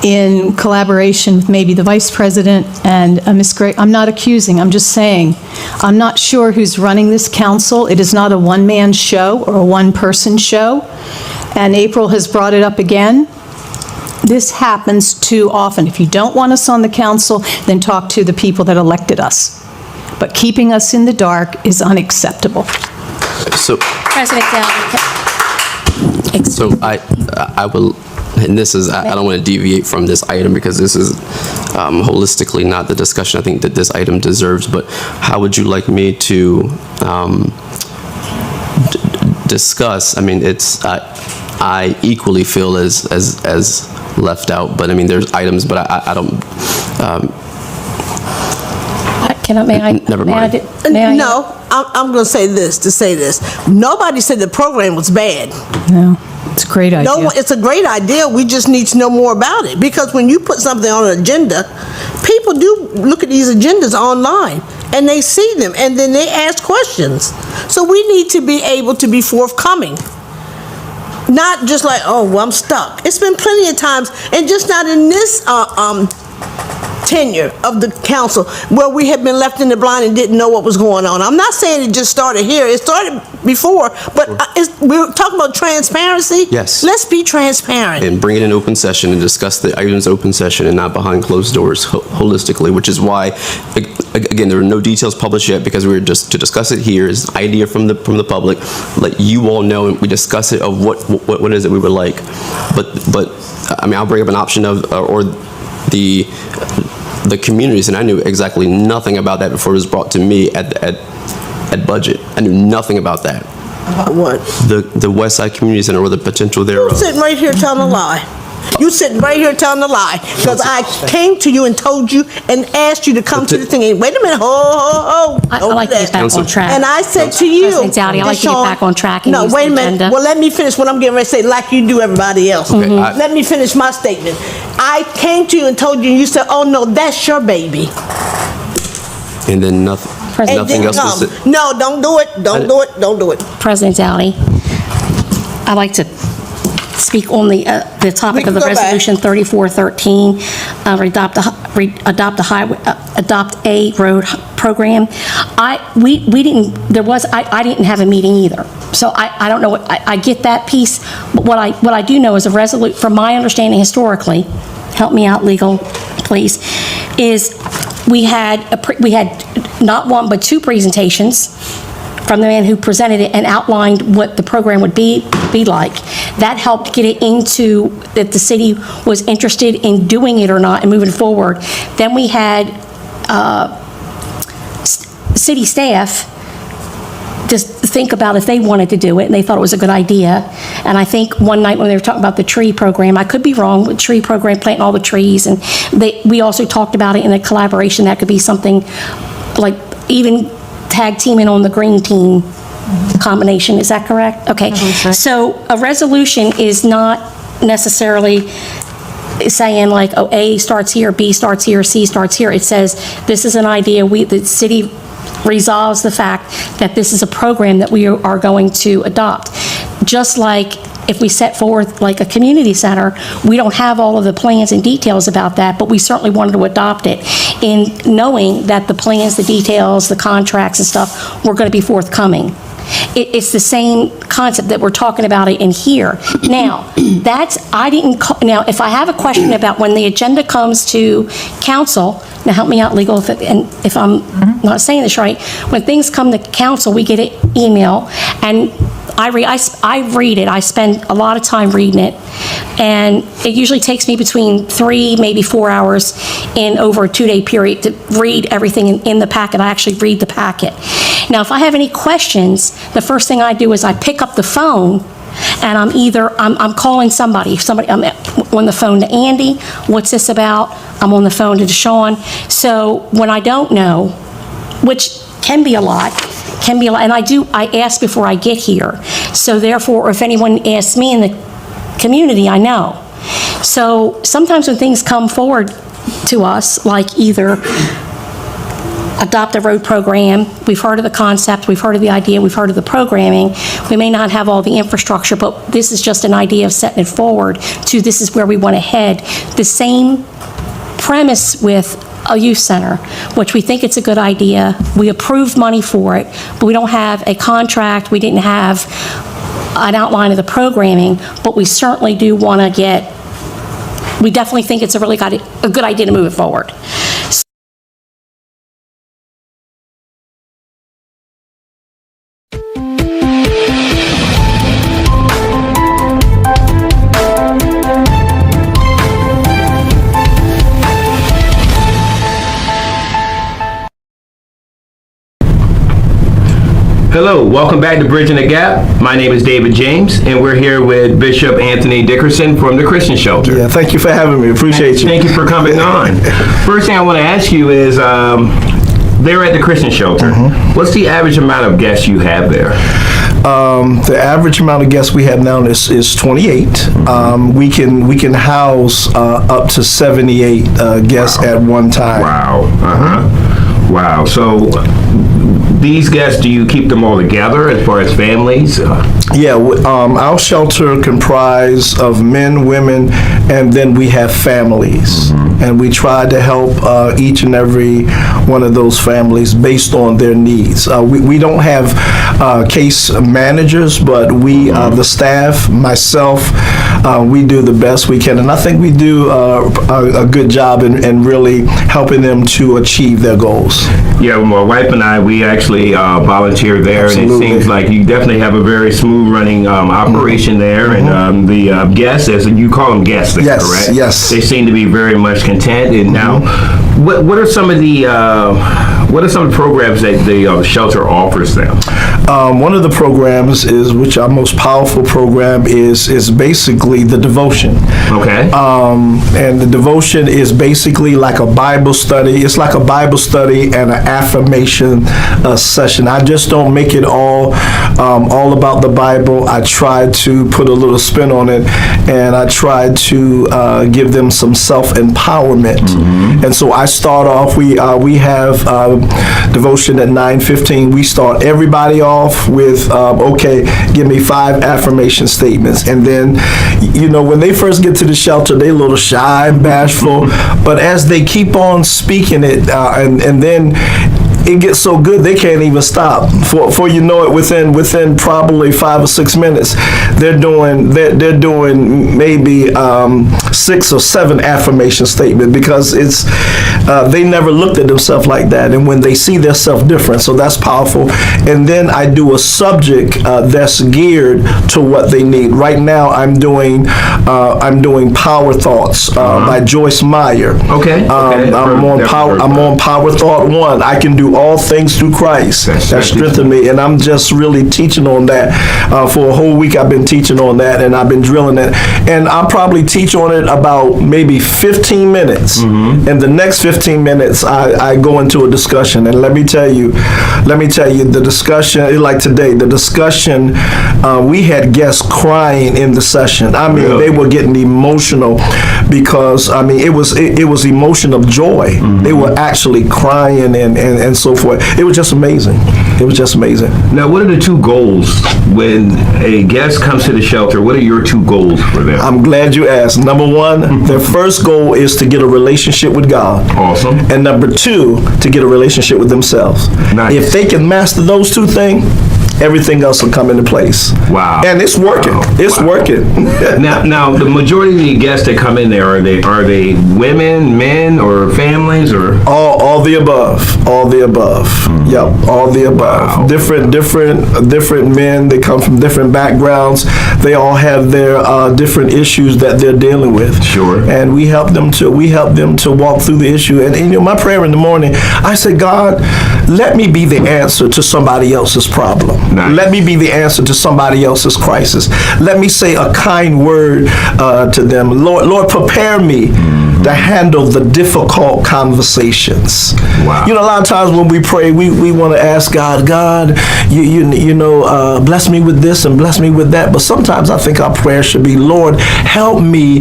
in collaboration with maybe the vice president and Ms. Gray. I'm not accusing, I'm just saying, I'm not sure who's running this council. It is not a one-man show or a one-person show, and April has brought it up again. This happens too often. If you don't want us on the council, then talk to the people that elected us. But keeping us in the dark is unacceptable. So, President Dowdy. so I will, and this is, I don't want to deviate from this item because this is holistically not the discussion I think that this item deserves, but how would you like me to discuss? I mean, it's, I equally feel as left out, but I mean, there's items, but I don't, May I? Never mind. No, I'm going to say this. Nobody said the program was bad. No, it's a great idea. No, it's a great idea. We just need to know more about it. Because when you put something on an agenda, people do look at these agendas online, and they see them, and then they ask questions. So we need to be able to be forthcoming. Not just like, oh, well, I'm stuck. It's been plenty of times, and just not in this tenure of the council where we have been left in the blind and didn't know what was going on. I'm not saying it just started here. It started before, but we're talking about transparency. Yes. Let's be transparent. and bring it in open session and discuss the items open session and not behind closed doors holistically, which is why, again, there are no details published yet because we were just to discuss it here is an idea from the public, let you all know, and we discuss it of what it is that we would like. But I mean, I'll bring up an option of, or the communities, and I knew exactly nothing about that before it was brought to me at budget. I knew nothing about that. About what? The West Side Community Center, or the potential thereof. You're sitting right here telling a lie. You sitting right here telling a lie. Because I came to you and told you and asked you to come to the thing. And wait a minute, I like to get back on track. And I said to you, President Dowdy, I like to get back on track and no, use wait the a minute. agenda. Well, let me finish what I'm getting ready to say, like you do everybody else. Okay, Let me finish my statement. I came to you and told you, and you said, oh no, that's your baby. And then nothing. And Nothing didn't else was come. No, don't do it. Don't do it. Don't do it. President Dowdy, I'd like to speak on the topic of the Go back. resolution 3413, adopt a road program. I didn't have a meeting either, so I don't know what I get that piece. But what I do know is a resolution, from my understanding historically, help me out, legal, please, is we had not one but two presentations from the man who presented it and outlined what the program would be like. That helped get it into that the city was interested in doing it or not and moving forward. Then we had city staff just think about if they wanted to do it, and they thought it was a good idea. And I think one night when they were talking about the tree program, I could be wrong, with tree program, planting all the trees, and we also talked about it in a collaboration. That could be something like even tag teaming on the green team combination. Is that correct? Okay. So a resolution is not necessarily saying like, oh, A starts here, B starts here, C starts here. It says, this is an idea, the city resolves the fact that this is a program that we are going to adopt. Just like if we set forth like a community center, we don't have all of the plans and details about that, but we certainly wanted to adopt it in knowing that the plans, the details, the contracts and stuff were going to be forthcoming. It's the same concept that we're talking about it in here. Now, now, if I have a question about when the agenda comes to council, now help me out, legal, if I'm not saying this right, when things come to council, we get an email, and I read it. I spend a lot of time reading it, and it usually takes me between 3, maybe 4 hours in over a 2-day period to read everything in the packet. I actually read the packet. Now, if I have any questions, the first thing I do is I pick up the phone, and I'm calling somebody. I'm on the phone to Andy. What's this about? I'm on the phone to Deshaun. So when I don't know, which can be a lot, and I ask before I get here. So therefore, if anyone asks me in the community, I know. So sometimes when things come forward to us, like either adopt a road program, we've heard of the concept, we've heard of the idea, we've heard of the programming, we may not have all the infrastructure, but this is just an idea of setting it forward to this is where we want to head. The same premise with a youth center, which we think it's a good idea. We approved money for it, but we don't have a contract. We didn't have an outline of the programming, but we certainly do want to we definitely think it's a good idea to move it forward. Hello, welcome back to Bridging the Gap. My name is David James, and we're here with Bishop Anthony Dickerson from the Christian Shelter. Yeah, thank you for having me. Appreciate you. Thank you for coming on. First thing I want to ask you is, there at the Christian Shelter, what's the average amount of guests you have there? The average amount of guests we have now is 28. We can house up to 78 guests at one time. Wow. Wow. So these guests, do you keep them all together as far as families? Yeah, our shelter comprised of men, women, and then we have families. And we try to help each and every one of those families based on their needs. We don't have case managers, but we, the staff, myself, we do the best we can. And I think we do a good job in really helping them to achieve their goals. Yeah, well, my wife and I, we actually volunteer there. Absolutely. And it seems like you definitely have a very smooth running operation there. And the guests, as you call them guests, yes, correct? Yes. They seem to be very much content. And now, what are some of the programs that the shelter offers them? One of the programs is, which our most powerful program is basically the devotion. Okay. And the devotion is basically like a Bible study. It's like a Bible study and an affirmation session. I just don't make it all about the Bible. I try to put a little spin on it, and I try to give them some self-empowerment. And so I start off, we have devotion at 9:15. We start everybody off with, okay, give me 5 affirmation statements. And then, when they first get to the shelter, they're a little shy and bashful, but as they keep on speaking it, and then it gets so good they can't even stop. For you know it, within probably 5 or 6 minutes, they're doing maybe 6 or 7 affirmation statements, because it's they never looked at themselves like that, and when they see themselves different, so that's powerful. And then I do a subject that's geared to what they need. Right now, I'm doing Power Thoughts by Joyce Meyer. Okay. I'm on Power Thought 1. I can do all things through Christ that strengthen me, and I'm just really teaching on that. For a whole week I've been teaching on that, and I've been drilling it, and I'll probably teach on it about maybe 15 minutes. And the next 15 minutes I go into a discussion, and let me tell you the discussion, like today, the discussion, we had guests crying in the session. I mean, they were getting emotional because I mean it was emotion of joy. They were actually crying and so forth. It was just amazing. It was just amazing. Now, what are the two goals when a guest comes to the shelter? What are your two goals for them? I'm glad you asked. Number one, their first goal is to get a relationship with God. Awesome. And number two, to get a relationship with themselves. Nice. If they can master those two things, everything else will come into place. Wow. And it's working. Wow. It's working. Now, the majority of the guests that come in there, are they women, men, or families, or all the above? All the above. Yep, all the above. Wow. Different men. They come from different backgrounds. They all have their different issues that they're dealing with. Sure. And we help them to walk through the issue. And you know, my prayer in the morning, I say, God, let me be the answer to somebody else's problem. Nice. Let me be the answer to somebody else's crisis. Let me say a kind word to them. Lord, prepare me to handle the difficult conversations. Wow. You know, a lot of times when we pray, we want to ask God, you know, bless me with this and bless me with that. But sometimes I think our prayer should be, Lord, help me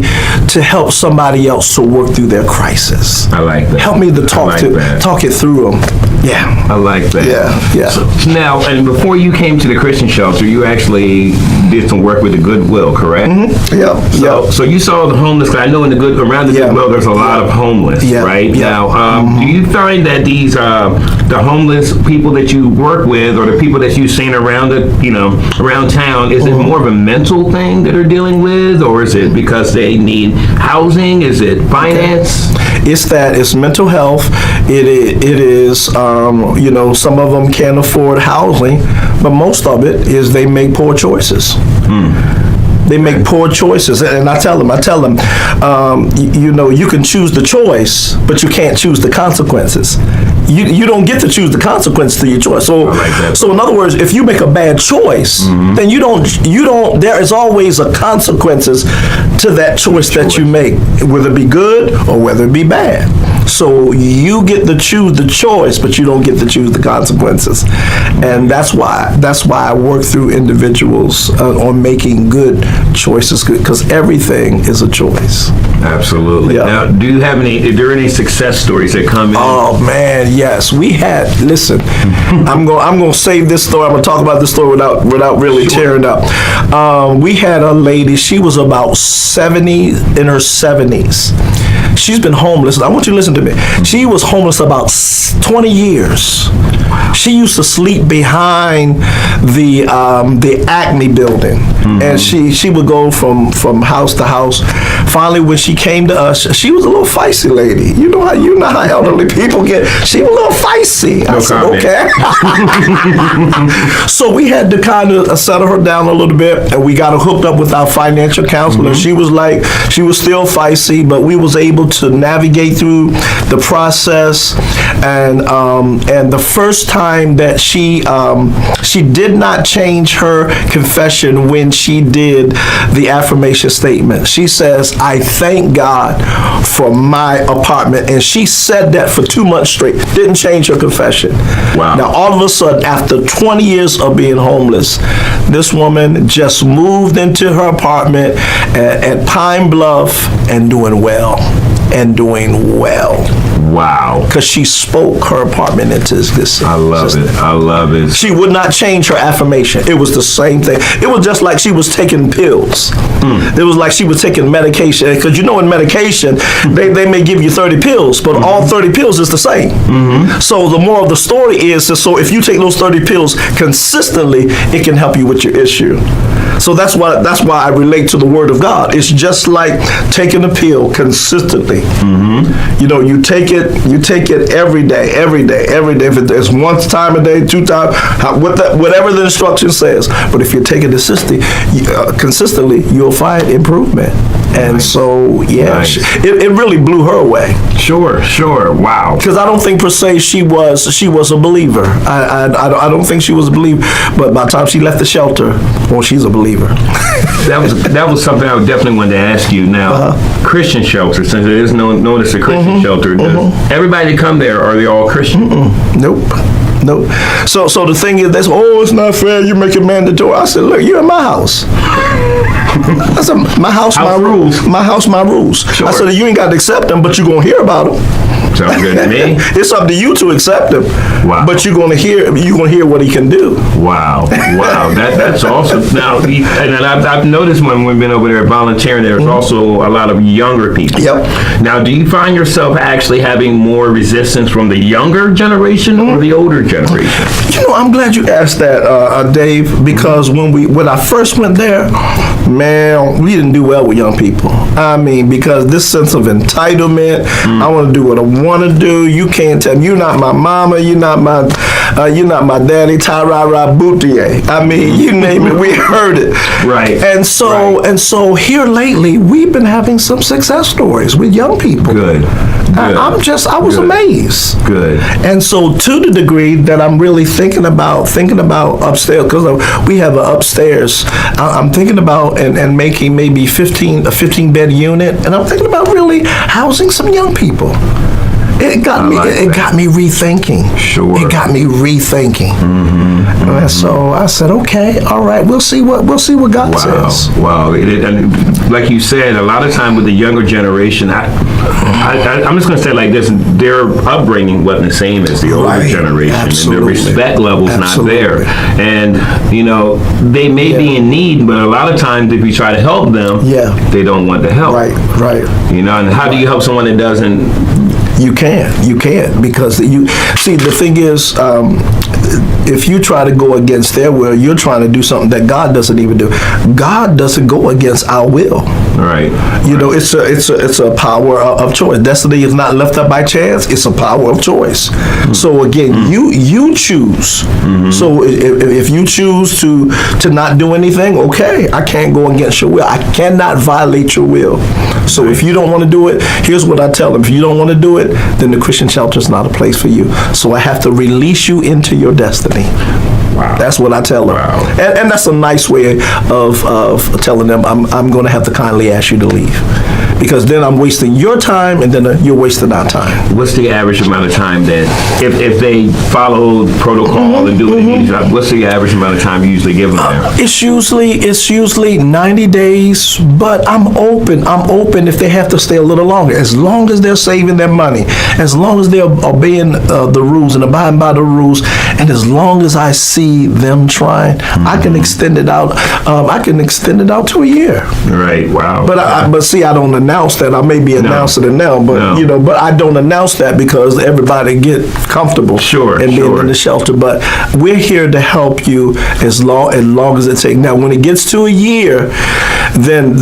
to help somebody else to work through their crisis. I like that. Help me to talk it through them. Yeah. I like that. Yeah. So now, and before you came to the Christian shelter, you actually did some work with the Goodwill, correct? Yeah. So you saw the homeless. I know around the Goodwill, there's a lot of homeless, right? Now, do you find that these the homeless people that you work with, or the people that you've seen around around town, is it more of a mental thing that they're dealing with, or is it because they need housing? Is it finance? It's mental health. It is, you know, some of them can't afford housing, but most of it is they make poor choices. They make poor choices, and I tell them, you know, you can choose the choice, but you can't choose the consequences. You don't get to choose the consequences to your choice. So in other words, if you make a bad choice, then you don't. There is always a consequences to that choice that you make, whether it be good or whether it be bad. So you get to choose the choice, but you don't get to choose the consequences, and that's why I work through individuals on making good choices, because everything is a choice. Absolutely. Yeah. Now, are there any success stories that come in? Oh man, yes. We had. Listen, I'm gonna save this story. I'm gonna talk about this story without really tearing up. We had a lady. She was about 70, in her 70s. She's been homeless. I want you to listen to me. She was homeless about 20 years. She used to sleep behind the Acme building, and she would go from house to house. Finally, when she came to us, she was a little feisty lady. You know how elderly people get. She was a little feisty. I said, okay. So we had to kind of settle her down a little bit, and we got her hooked up with our financial counselor. She was still feisty, but we was able to navigate through the process. And the first time that she did not change her confession when she did the affirmation statement. She says, I thank God for my apartment. And she said that for 2 months straight. Didn't change her confession. Wow. Now, all of a sudden, after 20 years of being homeless, this woman just moved into her apartment at Pine Bluff and doing well. Wow. Because she spoke her apartment into existence. I love it. She would not change her affirmation. It was the same thing. It was just like she was taking pills. It was like she was taking medication. Because you know in medication, they may give you 30 pills, but all 30 pills is the same. So the moral of the story is, so if you take those 30 pills consistently, it can help you with your issue. So that's why I relate to the Word of God. It's just like taking a pill consistently. You know, you take it every day. If it's one time a day, 2 times, whatever the instruction says. But if you take it consistently, you'll find improvement. And so, it really blew her away. Sure. Wow. Because I don't think per se she was a believer. I don't think she was a believer. But by the time she left the shelter, well, she's a believer. That was something I definitely wanted to ask you. Now, Christian shelter, since there is known as a Christian shelter, does everybody that come there, are they all Christian? Nope. Nope. So the thing is, it's not fair. You make it mandatory. I said, look, you're in my house. I said, my house, my rules. My house, my rules. Sure. I said, you ain't got to accept them, but you're gonna hear about them. Sounds good to me. It's up to you to accept him. Wow. But you're gonna hear what he can do. Wow. That's awesome. Now, and I've noticed when we've been over there volunteering, there's also a lot of younger people. Yep. Now, do you find yourself actually having more resistance from the younger generation or the older generation? I'm glad you asked that, Dave, because when I first went there, man, we didn't do well with young people. I mean, because this sense of entitlement, I want to do what I want to do. You can't tell me, you're not my mama, you're not my daddy, Tyrara Boutier. I mean, you name it, we heard it. Right. And so here lately, we've been having some success stories with young people. Good. I was amazed. Good. And so to the degree that I'm really thinking about upstairs, because we have an upstairs, I'm thinking about and making maybe a 15-bed unit, and I'm thinking about really housing some young people. It got me rethinking. Sure. It got me rethinking. And so I said, okay, all right, we'll see what God says. Wow. And like you said, a lot of time with the younger generation, I'm just going to say it like this: their upbringing wasn't the same as the older generation, Absolutely. and their respect level's Absolutely. not there. And they may be in need, but a lot of times if you try to help them, they don't want the help. Right. And how do you help someone that doesn't? You can't, because you see, the thing is, if you try to go against their will, you're trying to do something that God doesn't even do. God doesn't go against our will. Right. It's a power of choice. Destiny is not left up by chance. It's a power of choice. So again, you choose. So if you choose to not do anything, okay, I can't go against your will. I cannot violate your will. So if you don't want to do it, here's what I tell them: if you don't want to do it, then the Christian shelter is not a place for you. So I have to release you into your destiny. Wow. That's what I tell them. Wow. And that's a nice way of telling them, I'm going to have to kindly ask you to leave. Because then I'm wasting your time, and then you're wasting our time. What's the average amount of time that, if they follow protocol and do what they need to do, what's the average amount of time you usually give them there? It's usually 90 days, but I'm open if they have to stay a little longer. As long as they're saving their money, as long as they're obeying the rules and abiding by the rules, and as long as I see them trying, I can extend it out. To a year. Right. Wow. But see, I don't announce that. I may be announcing it now, but but I don't announce that because everybody get comfortable in being in the shelter. But we're here to help you as long as it takes. Now, when it gets to a year, then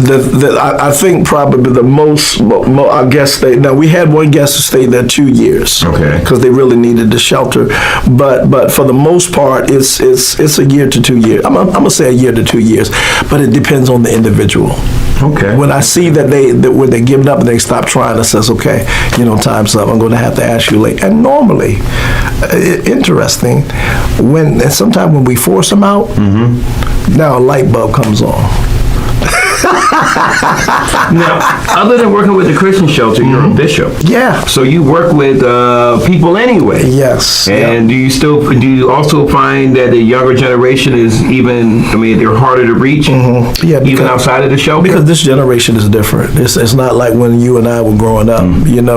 I think probably the most our guests stayed. Now, we had one guest who stayed there 2 years. Okay. Because they really needed the shelter. But for the most part, it's a year to 2 years. I'm gonna say a year to 2 years, but it depends on the individual. Okay. When I see that when they give it up and they stop trying, it says, okay, time's up. I'm going to have to ask you later. And normally, interesting, sometimes when we force them out, now a light bulb comes on. Now, other than working with the Christian shelter, you're a bishop. Yeah. So you work with people anyway. Yes. And do you also find that the younger generation is they're harder to reach, even outside of the shelter? Because this generation is different. It's not like when you and I were growing up. When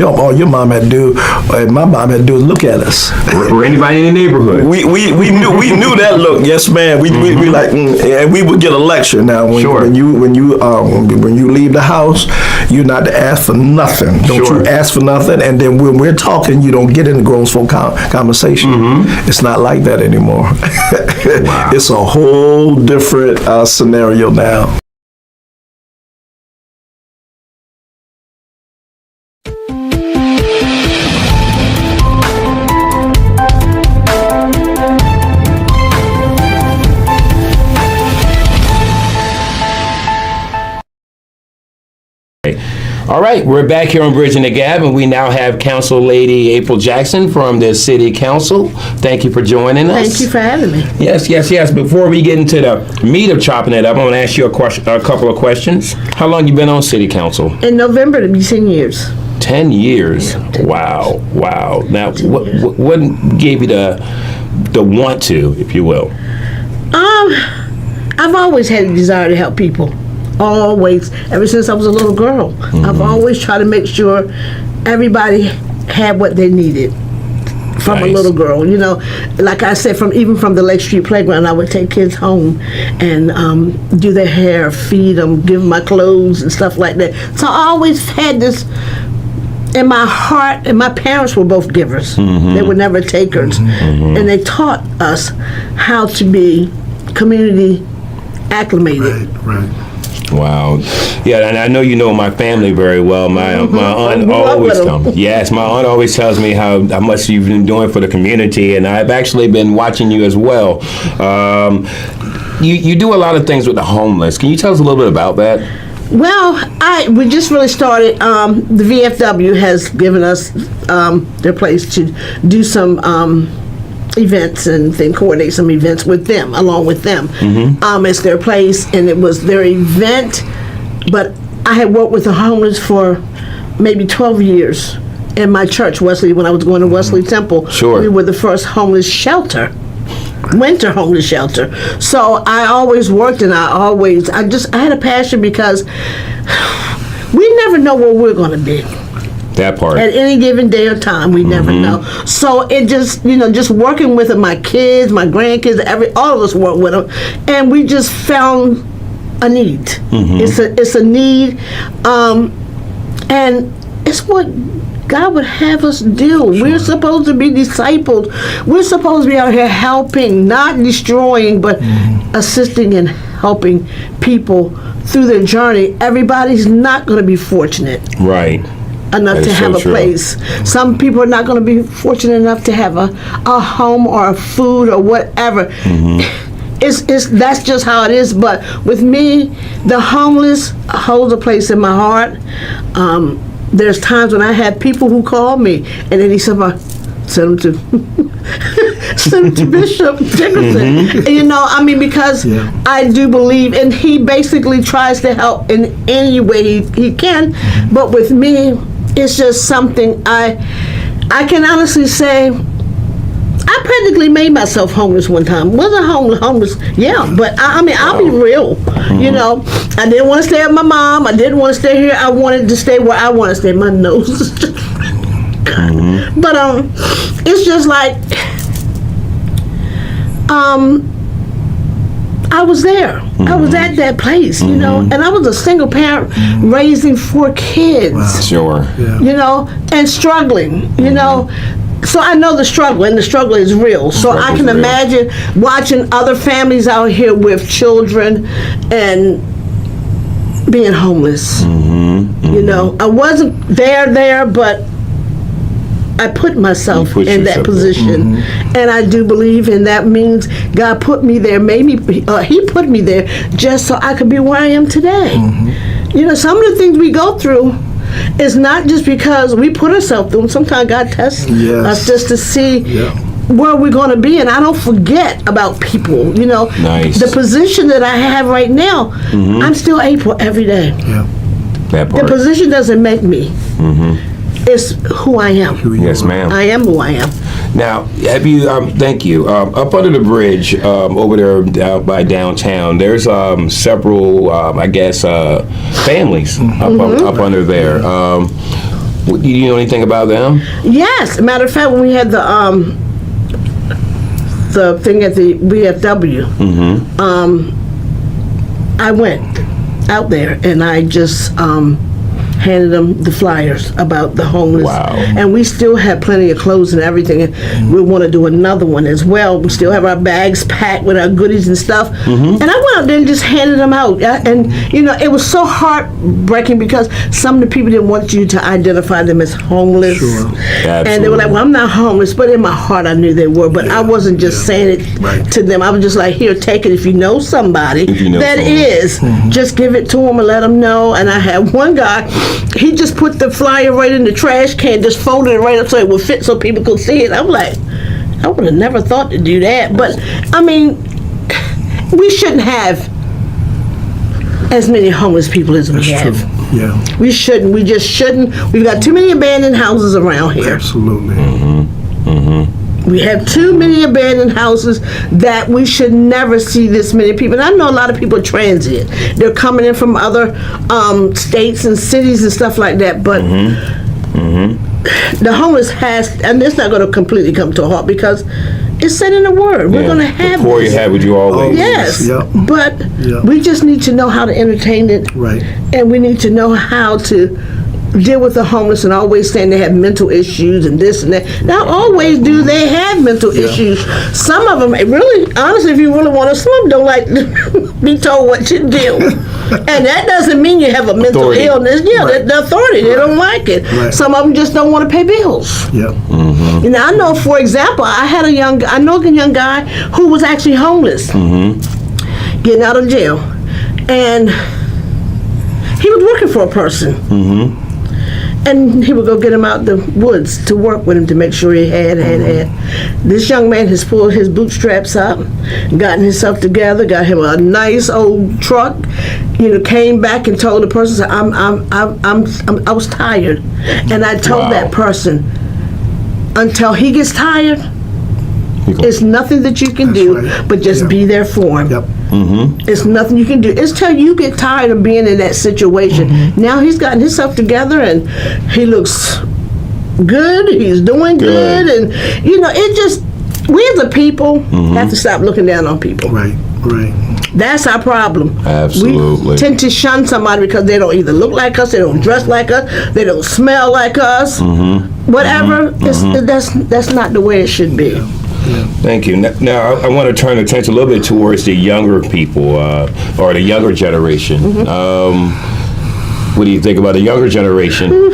all your mom had to do, and my mom had to do is look at us. Or anybody in the neighborhood. We knew that look. Yes, man. We like, and we would get a lecture now. When you leave the house, you're not to ask for nothing. Don't you ask for nothing. And then when we're talking, you don't get into grown folk conversation. It's not like that anymore. Wow. It's a whole different scenario now. All right, we're back here on Bridging the Gap, and we now have Council Lady April Jackson from the City Council. Thank you for joining us. Thank you for having me. Yes. Before we get into the meat of chopping it up, I'm going to ask you a couple of questions. How long you been on City Council? In November, it'll be 10 years. 10 years. Wow. Now, what gave you the want to, if you will? I've always had a desire to help people. Always, ever since I was a little girl. I've always tried to make sure everybody had what they needed. From a little girl, you know, like I said, even from the Lake Street Playground, I would take kids home and do their hair, feed them, give them my clothes and stuff like that. So I always had this in my heart, and my parents were both givers. They were never takers. And they taught us how to be community acclimated. Right. Wow. Yeah, and I know you know my family very well. My aunt always my aunt always tells me how much you've been doing for the community, and I've actually been watching you as well. You do a lot of things with the homeless. Can you tell us a little bit about that? Well, we just really started. The VFW has given us their place to do some events and then coordinate some events with them, along with them. It's their place, and it was their event, but I had worked with the homeless for maybe 12 years in my church, Wesley, when I was going to Wesley Temple. Sure. We were the first homeless shelter, winter homeless shelter. So I always worked, and I had a passion, because we never know where we're going to be. That part. At any given day or time, we never know. So it just, just working with my kids, my grandkids, all of us work with them, and we just found a need. It's a need, and it's what God would have us do. We're supposed to be disciples. We're supposed to be out here helping, not destroying, but assisting and helping people through their journey. Everybody's not going to be fortunate. Right. Enough to have a place. Some people are not going to be fortunate enough to have a home or a food or whatever. That's just how it is. But with me, the homeless holds a place in my heart. There's times when I had people who call me, and then he said, send them to Bishop Dickerson. Because I do believe, and he basically tries to help in any way he can. But with me, it's just something I can honestly say, I practically made myself homeless one time. Wasn't homeless, but I'll be real. I didn't want to stay at my mom. I didn't want to stay here. I wanted to stay where I want to stay. My nose. But it's just like I was there. I was at that place, and I was a single parent raising 4 kids. Wow. Sure. And struggling, So I know the struggle, and the struggle is real. So I can imagine watching other families out here with children and being homeless. I wasn't there, but I put myself in that position, and I do believe, and that means God put me there. He put me there just so I could be where I am today. Some of the things we go through is not just because we put ourselves through them. Sometimes God tests us just to see where we're going to be, and I don't forget about people. Nice. The position that I have right now, I'm still able every day. That part. The position doesn't make me. It's who I am. Yes, ma'am. I am who I am. Now, have you, thank you, up under the bridge over there out by downtown, there's several, families up under there. Do you know anything about them? Yes. Matter of fact, when we had the thing at the VFW, I went out there and I just handed them the flyers about the homeless. Wow. And we still have plenty of clothes and everything, and we want to do another one as well. We still have our bags packed with our goodies and stuff. And I went out there and just handed them out. And, it was so heartbreaking because some of the people didn't want you to identify them as homeless. Sure. And they were like, well, I'm not homeless, but in my heart I knew they were. But I wasn't just saying it to them. I was just like, here, take it. If you know somebody that is, just give it to them and let them know. And I had one guy, he just put the flyer right in the trash can, just folded it right up so it would fit so people could see it. I'm like, I would have never thought to do that. But, we shouldn't have as many homeless people as we have. Yeah, We shouldn't. We just shouldn't. We've got too many abandoned houses around here. absolutely. We have too many abandoned houses that we should never see this many people. And I know a lot of people are transient. They're coming in from other states and cities and stuff like that. But the homeless has, and it's not going to completely come to a halt because it's said in the word. We're going to have the poor you this. have with you always. Yes, Yep. but Yep. we just need to know how to entertain it. Right. And we need to know how to deal with the homeless and always saying they have mental issues and this and that. Not always do they have mental issues. Some of them, really, honestly, if you really want to, some of them don't like to be told what to do. And that doesn't mean you have a mental Authority. illness. Yeah, Right. the authority, they don't like it. Right. Some of them just don't want to pay bills. Yep. You know, I know, for example, I know a young guy who was actually homeless, getting out of jail, and he was working for a person, and he would go get him out the woods to work with him to make sure he had. This young man has pulled his bootstraps up, gotten himself together, got him a nice old truck. You know, came back and told the person, said, I was tired, and I told that person, until he gets tired, it's nothing that you can do right. but just Yeah. be there for him. Yep. It's nothing you can do. It's till you get tired of being in that situation. Now he's gotten himself together and he looks good. He's doing good. And, you know, it just, we as a people have to stop looking down on people. Right. Right. That's our problem. Absolutely. We tend to shun somebody because they don't either look like us, they don't dress like us, they don't smell like us. Whatever. That's not the way it should be. Thank you. Now, I want to turn attention a little bit towards the younger people or the younger generation. What do you think about the younger generation? They're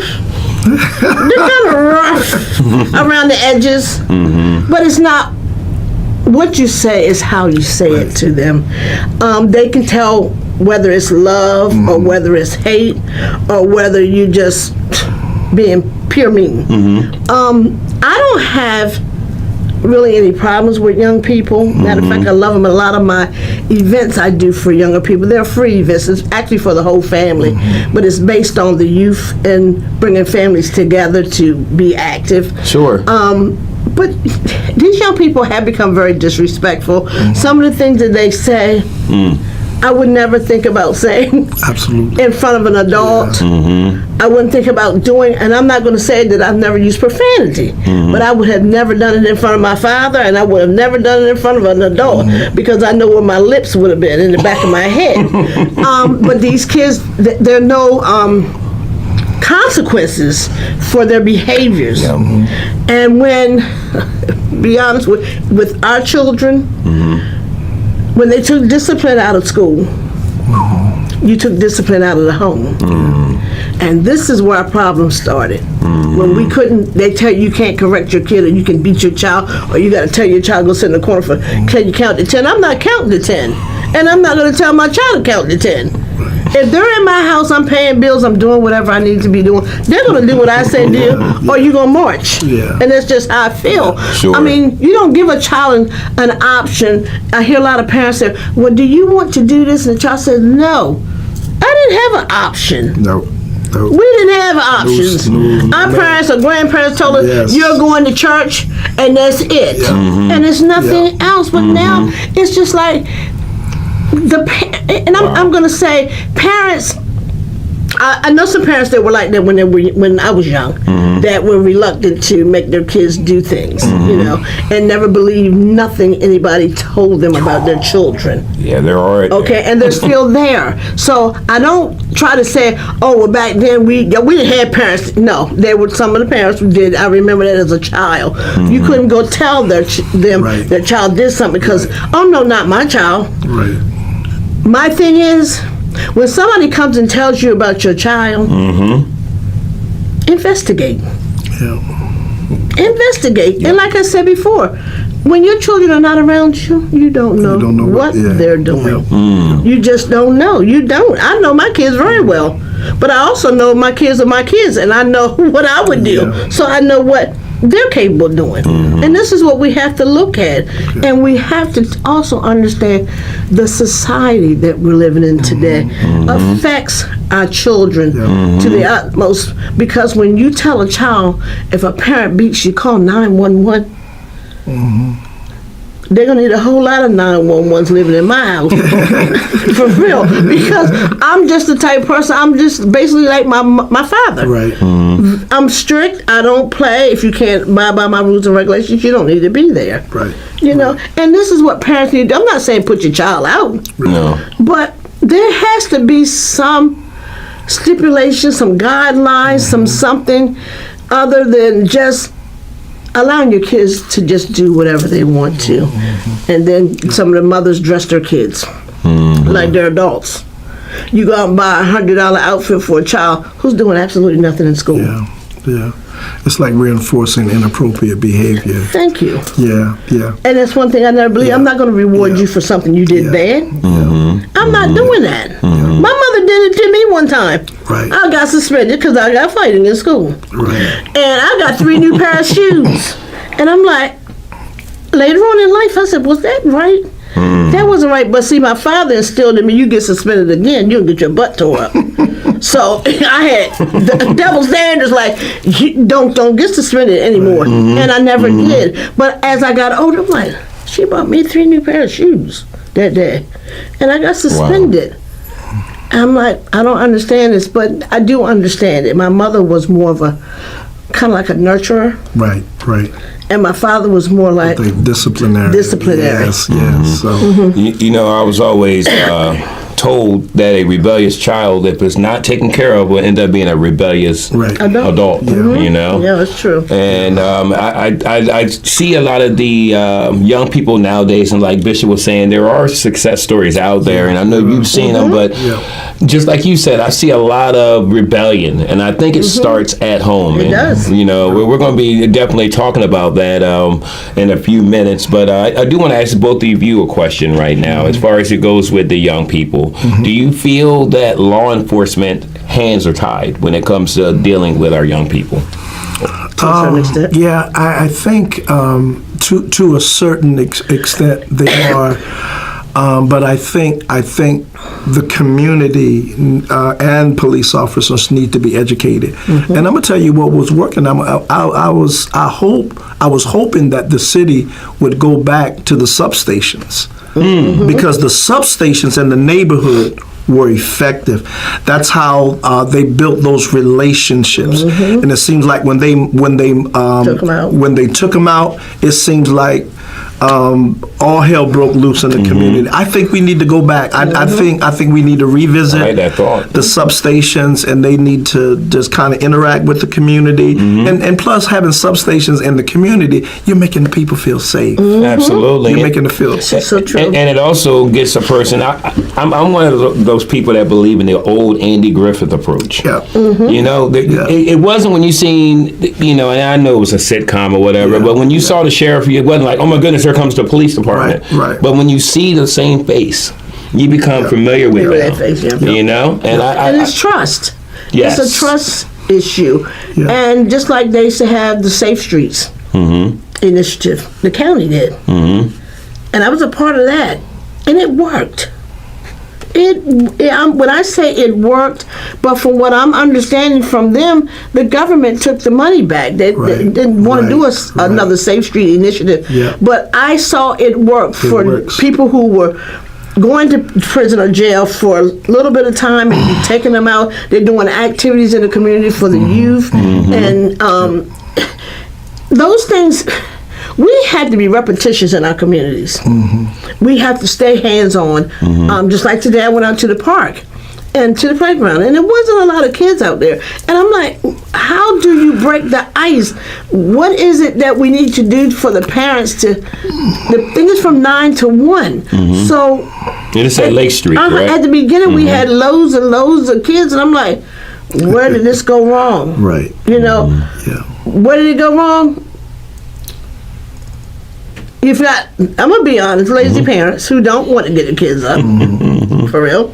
kind of rough around the edges, but it's not what you say, is how you say it to them. They can tell whether it's love or whether it's hate or whether you just being pure mean. I don't have really any problems with young people. Matter of fact, I love them. A lot of my events I do for younger people, they're free events. It's actually for the whole family, but it's based on the youth and bringing families together to be active. Sure. But these young people have become very disrespectful. Some of the things that they say, I would never think about saying Absolutely. in front of an adult. I wouldn't think about doing, and I'm not going to say that I've never used profanity, but I would have never done it in front of my father, and I would have never done it in front of an adult because I know where my lips would have been, in the back of my head. But these kids, there are no consequences for their behaviors. And when, be honest with our children, when they took discipline out of school, you took discipline out of the home. And this is where our problem started. When we couldn't, they tell you can't correct your kid, or you can beat your child, or you got to tell your child go sit in the corner for, can you count to 10? I'm not counting to 10. And I'm not going to tell my child to count to 10. If they're in my house, I'm paying bills, I'm doing whatever I need to be doing, they're going to do what I say do, or you're going to march. Yeah. And that's just how I feel. Sure. I mean, you don't give a child an option. I hear a lot of parents say, well, do you want to do this? And the child says, no. I didn't have an option. No. We didn't have options. Our parents or grandparents told us, Yes. you're going to church, and that's it. And it's nothing else. But now, it's just like, I'm going to say, parents, I know some parents that were like that when I was young, that were reluctant to make their kids do things, you know, and never believed nothing anybody told them about their children. Yeah, there are. Okay, and they're still there. So I don't try to say, oh, well, back then we didn't have parents. No, there were some of the parents who did. I remember that as a child. You couldn't go tell their child did something because, oh no, not my child. Right. My thing is, when somebody comes and tells you about your child, investigate. Investigate. And like I said before, when your children are not around you, you don't know, what they're doing. You just don't know. You don't. I know my kids very well, but I also know my kids are my kids, and I know what I would do. So I know what they're capable of doing. And this is what we have to look at. And we have to also understand the society that we're living in today affects our children to the utmost. Because when you tell a child, if a parent beats you, call 911, they're going to need a whole lot of 911s living in my house. For real. Because I'm just the type of person, I'm just basically like my father. Right. I'm strict. I don't play. If you can't abide by my rules and regulations, you don't need to be there. Right. You know, and this is what parents need to do. I'm not saying put your child out. No. But there has to be some stipulation, some guidelines, something other than just allowing your kids to just do whatever they want to. And then some of the mothers dress their kids like they're adults. You go out and buy a $100 outfit for a child who's doing absolutely nothing in school. Yeah. It's like reinforcing inappropriate behavior. Thank you. Yeah. And that's one thing I never believe. I'm not going to reward you for something you did bad. I'm not doing that. My mother did it to me one time. Right. I got suspended because I got fighting in school. Right. And I got 3 new pair of shoes. And I'm like, later on in life, I said, was that right? That wasn't right. But see, my father instilled in me, you get suspended again, you'll get your butt tore up. So I had the double standards, like, don't get suspended anymore. And I never did. But as I got older, I'm like, she bought me 3 new pair of shoes that day. And I got suspended. I'm like, I don't understand this, but I do understand it. My mother was more of a, kind of like a nurturer. Right. And my father was more like The disciplinary. Yes. So You know, I was always told that a rebellious child, if it's not taken care of, will end up being a rebellious adult. You know. Yeah, that's true. And I see a lot of the young people nowadays, and like Bishop was saying, there are success stories out there, and I know you've seen them, but just like you said, I see a lot of rebellion, and I think it starts at home. It does. You know, we're going to be definitely talking about that in a few minutes, but I do want to ask both of you a question right now, as far as it goes with the young people. Do you feel that law enforcement hands are tied when it comes to dealing with our young people? Yeah, I think to a certain extent they are, but I think the community and police officers need to be educated. And I'm gonna tell you what was working. I was hoping that the city would go back to the substations. Because the substations in the neighborhood were effective. That's how they built those relationships. And it seems like when they took them out, it seems like all hell broke loose in the community. I think we need to go back. I think we need to revisit the substations, and they need to just kind of interact with the community. And plus, having substations in the community, you're making the people feel safe. Absolutely. You're making them feel safe. So true. And it also gets a person. I'm one of those people that believe in the old Andy Griffith approach. You know, it wasn't when you seen, you know, and I know it was a sitcom or whatever, but when you saw the sheriff, it wasn't like, oh my goodness, here comes the police department. Right. But when you see the same face, you become familiar with that face, you know? And and it's trust. Yes. It's a trust issue. And just like they used to have the Safe Streets initiative, the county did. And I was a part of that. And it worked. When I say it worked, but from what I'm understanding from them, the government took the money back. They didn't want to do another Safe Street initiative. But I saw it work for people who were going to prison or jail for a little bit of time, and you're taking them out. They're doing activities in the community for the youth. And those things... We had to be repetitious in our communities. We have to stay hands-on. Just like today, I went out to the park and to the playground, and there wasn't a lot of kids out there. And I'm like, how do you break the ice? What is it that we need to do for the parents to... The thing is from 9 to 1. So... It's at Lake Street, right? At the beginning, we had loads and loads of kids, and I'm like, where did this go wrong? You know? Where did it go wrong? you've got, I'm gonna be honest, lazy parents who don't want to get their kids up, for real.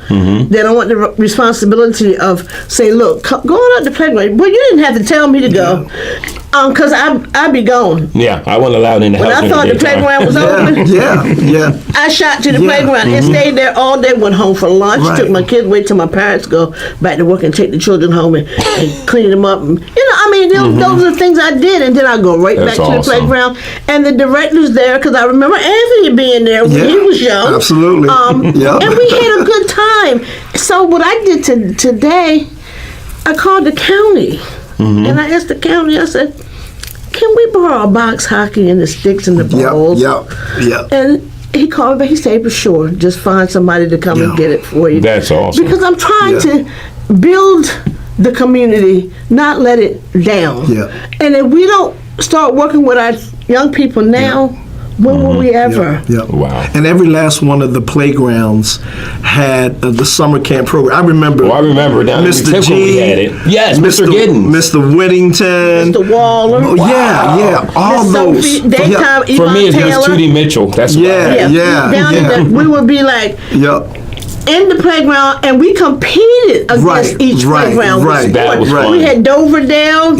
They don't want the responsibility of say, look, go on out the playground. Well, you didn't have to tell me to go, because I'd be gone. Yeah, I wasn't allowed in the house. When I thought the playground was open, I shot to the playground and stayed there all day. Went home for lunch. Took my kids, wait till my parents go back to work and take the children home and clean them up. And, those are the things I did. And then I go right back to the playground. And the director's there because I remember Anthony being there when he was young. Absolutely. And we had a good time. So what I did today, I called the county and I asked the county. I said, "Can we borrow a box hockey and the sticks and the balls?" And he called me back. He said, "For sure, just find somebody to come and get it for you." That's awesome. Because I'm trying to build the community, not let it down. And if we don't start working with our young people now, when will we ever? Wow. And every last one of the playgrounds had the summer camp program. I remember. I remember down Mr. G. We had it. Yes, Mr. Giddens. Mr. Whittington. Mr. Waller. All those. Daytime, for me, it's just Tootie Mitchell. That's we would be like, in the playground, and we competed against each playground. That was fun. We had Doverdale.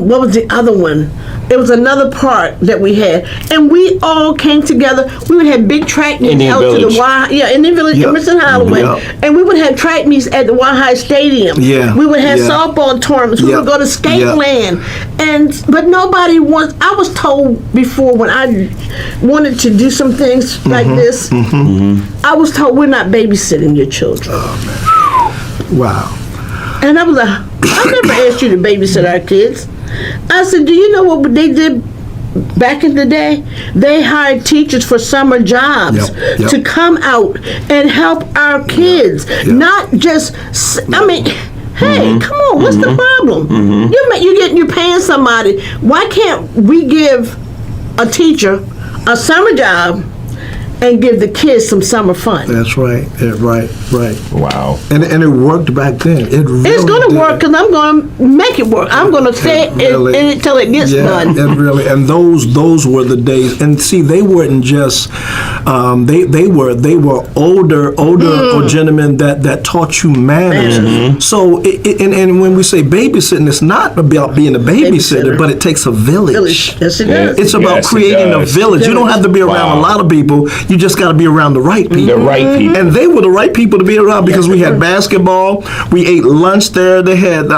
What was the other one? It was another park that we had, and we all came together. We would have big track meets Indian out Village. to the Indian Village, Emerson Holloway, and we would have track meets at the High Stadium. We would have softball tournaments. We would go to skate land, but nobody wants. I was told before when I wanted to do some things like this, I was told we're not babysitting your children. Wow. And I was like, I never asked you to babysit our kids. I said, do you know what they did back in the day? They hired teachers for summer jobs to come out and help our kids. Not just, hey, come on, what's the problem? You're paying somebody. Why can't we give a teacher a summer job and give the kids some summer fun? That's right. Right. Wow. And it worked back then. It's going to work because I'm going to make it work. I'm going to stay in it till it gets done. And those were the days. And see, they weren't just they were older gentlemen that taught you manners. So and when we say babysitting, it's not about being a babysitter, but it takes a village. Yes, it does. It's about creating a village. You don't have to be around a lot of people. You just got to be around the right people. The right people. And they were the right people to be around because we had basketball. We ate lunch there. They had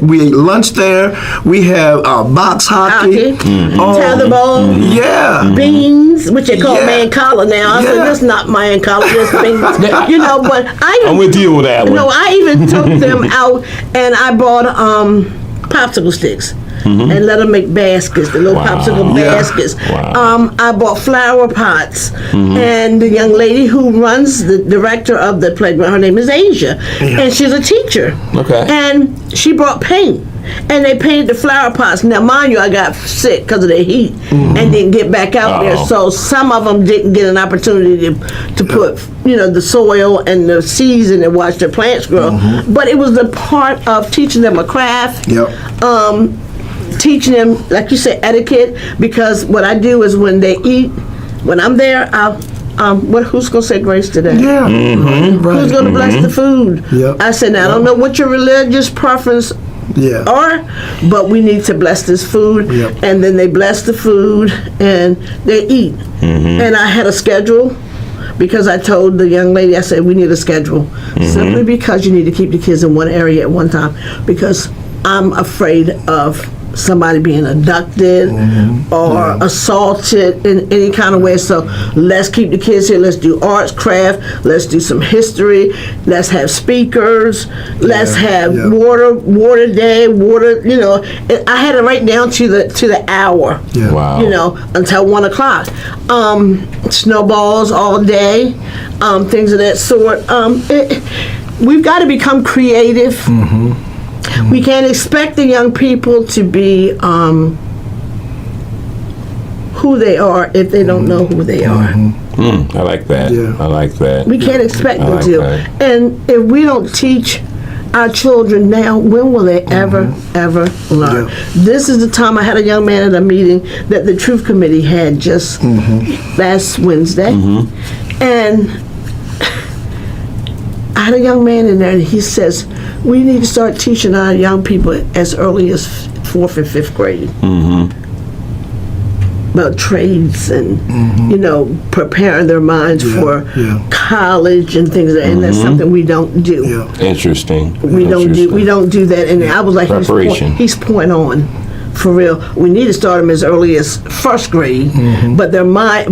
we ate lunch there. We had box hockey. Tetherball. Beans, which they call man collar now. I said, that's not man collar, that's beans. But I'm with you with that one. No, I even took them out and I bought popsicle sticks. And let them make baskets, the little popsicle baskets. I bought flower pots. And the young lady who runs, the director of the playground, her name is Asia. And she's a teacher. And she brought paint. And they painted the flower pots. Now, mind you, I got sick because of the heat and didn't get back out there. So some of them didn't get an opportunity to put, the soil and the seeds in and watch their plants grow. But it was the part of teaching them a craft. Teaching them, like you said, etiquette, because what I do is when they eat, when I'm there, who's going to say grace today? Who's going to bless the food? I said, now, I don't know what your religious preference are, but we need to bless this food. And then they bless the food and they eat. And I had a schedule. Because I told the young lady, I said, we need a schedule. Simply because you need to keep the kids in one area at one time. Because I'm afraid of somebody being abducted or assaulted in any kind of way. So let's keep the kids here. Let's do arts, craft. Let's do some history. Let's have speakers. Let's have water day, I had it right down to the hour. Until 1 o'clock. Snowballs all day, things of that sort. We've got to become creative. We can't expect the young people to be who they are if they don't know who they are. I like that. I like that. We can't expect them to. And if we don't teach our children now, when will they ever learn? This is the time. I had a young man at a meeting that the Truth Committee had just last Wednesday, and I had a young man in there, and he says, we need to start teaching our young people as early as 4th and 5th grade. About trades and, preparing their minds for college and things like that, and that's something we don't do. Interesting. We don't do that, and I was like, Preparation. he's point on. For real, we need to start them as early as 1st grade, but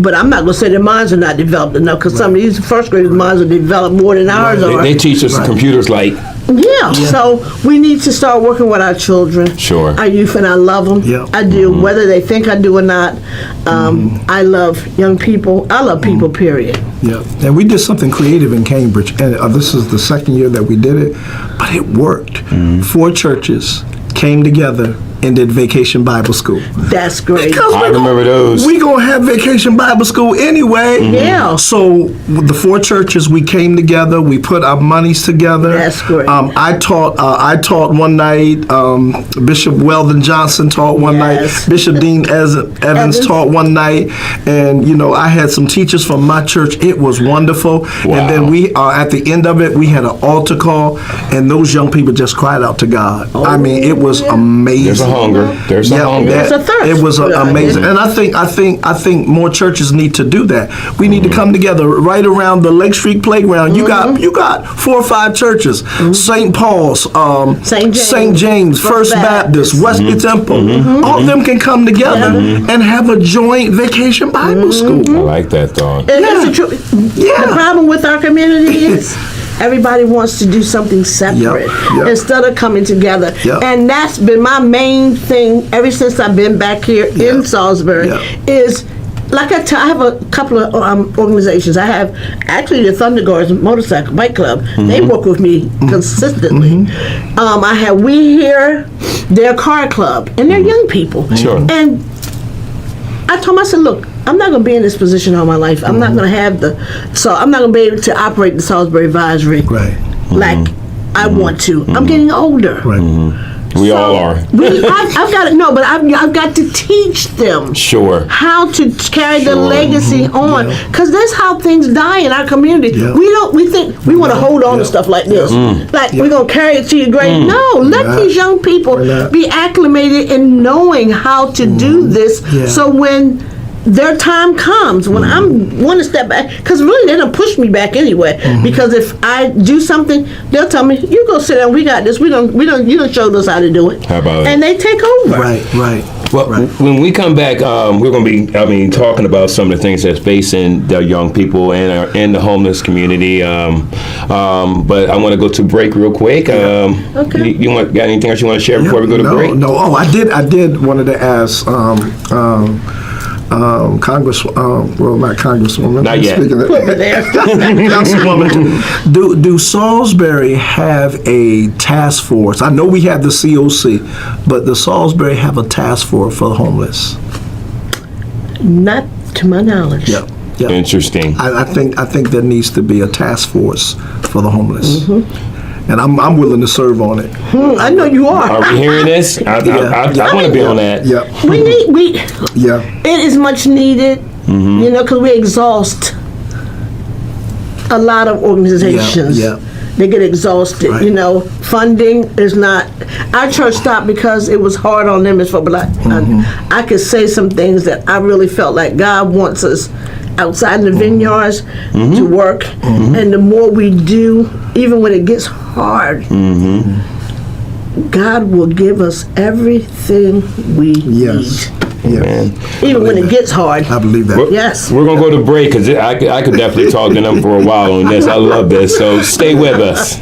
but I'm not gonna say their minds are not developed enough, because some of these 1st graders' minds are developed more than ours are. They teach us computers like. Yeah, so we need to start working with our children, Sure. our youth, and I love them. I do, whether they think I do or not. I love young people. I love people, period. Yeah, and we did something creative in Cambridge, and this is the 2nd year that we did it, but it worked. 4 churches came together and did Vacation Bible School. That's great. Because I remember those. We gonna have Vacation Bible School anyway. Yeah. So with the 4 churches, we came together. We put our monies together. That's great. I taught one night. Bishop Weldon Johnson taught one night. Bishop Dean Evans taught one night. And I had some teachers from my church. It was wonderful. Wow. And then we at the end of it, we had an altar call, and those young people just cried out to God. I mean, it was amazing. There's a hunger. There's a hunger. There's a thirst. It was amazing, and I think more churches need to do that. We need to come together right around the Lake Street Playground. You got 4 or 5 churches: St. Paul's, St. James, First Baptist, Wesley Temple. All of them can come together and have a joint Vacation Bible School. I like that thought. And that's the truth. The problem with our community is everybody wants to do something separate instead of coming together. And that's been my main thing ever since I've been back here in Salisbury is, like I have a couple of organizations. I have actually the Thunder Guards Motorcycle Bike Club. They work with me consistently. I have We Here, their car club, and they're young people. Sure. And I told them, I said, look, I'm not going to be in this position all my life. I'm not going to have I'm not going to be able to operate the Salisbury Advisory like I want to. I'm getting older. We all are. I've got to but I've got to teach them how to carry the legacy on, because that's how things die in our community. We think we want to hold on to stuff like this, like we're gonna carry it to your grave. No, let these young people be acclimated in knowing how to do this, so when their time comes, when I want to step back, because really they don't push me back anyway. Because if I do something, they'll tell me, "You go sit down. We got this. You don't show us how to do it." How about and they take over. Right. Well, when we come back, we're going to be, talking about some of the things that's facing the young people and the homeless community. But I want to go to break realquick. Okay. Got anything else you want to share before we go to break? No. Oh, I did wanted to ask. Not Congresswoman. Not yet. Councilwoman, do Salisbury have a task force? I know we have the COC, but does Salisbury have a task force for the homeless? Not to my knowledge. Yeah. Interesting. I think there needs to be a task force for the homeless. And I'm willing to serve on it. I know you are. Are we hearing this? I want to be on that. Yeah. It is much needed, because we exhaust a lot of organizations. They get exhausted, funding is not, our church stopped because it was hard on them as well, but I could say some things that I really felt like God wants us outside in the vineyards to work, and the more we do, even when it gets hard, God will give us everything we need. Even when it gets hard. I believe that. We're going to go to break, because I could definitely talk to them for a while on this. I love this, so stay with us.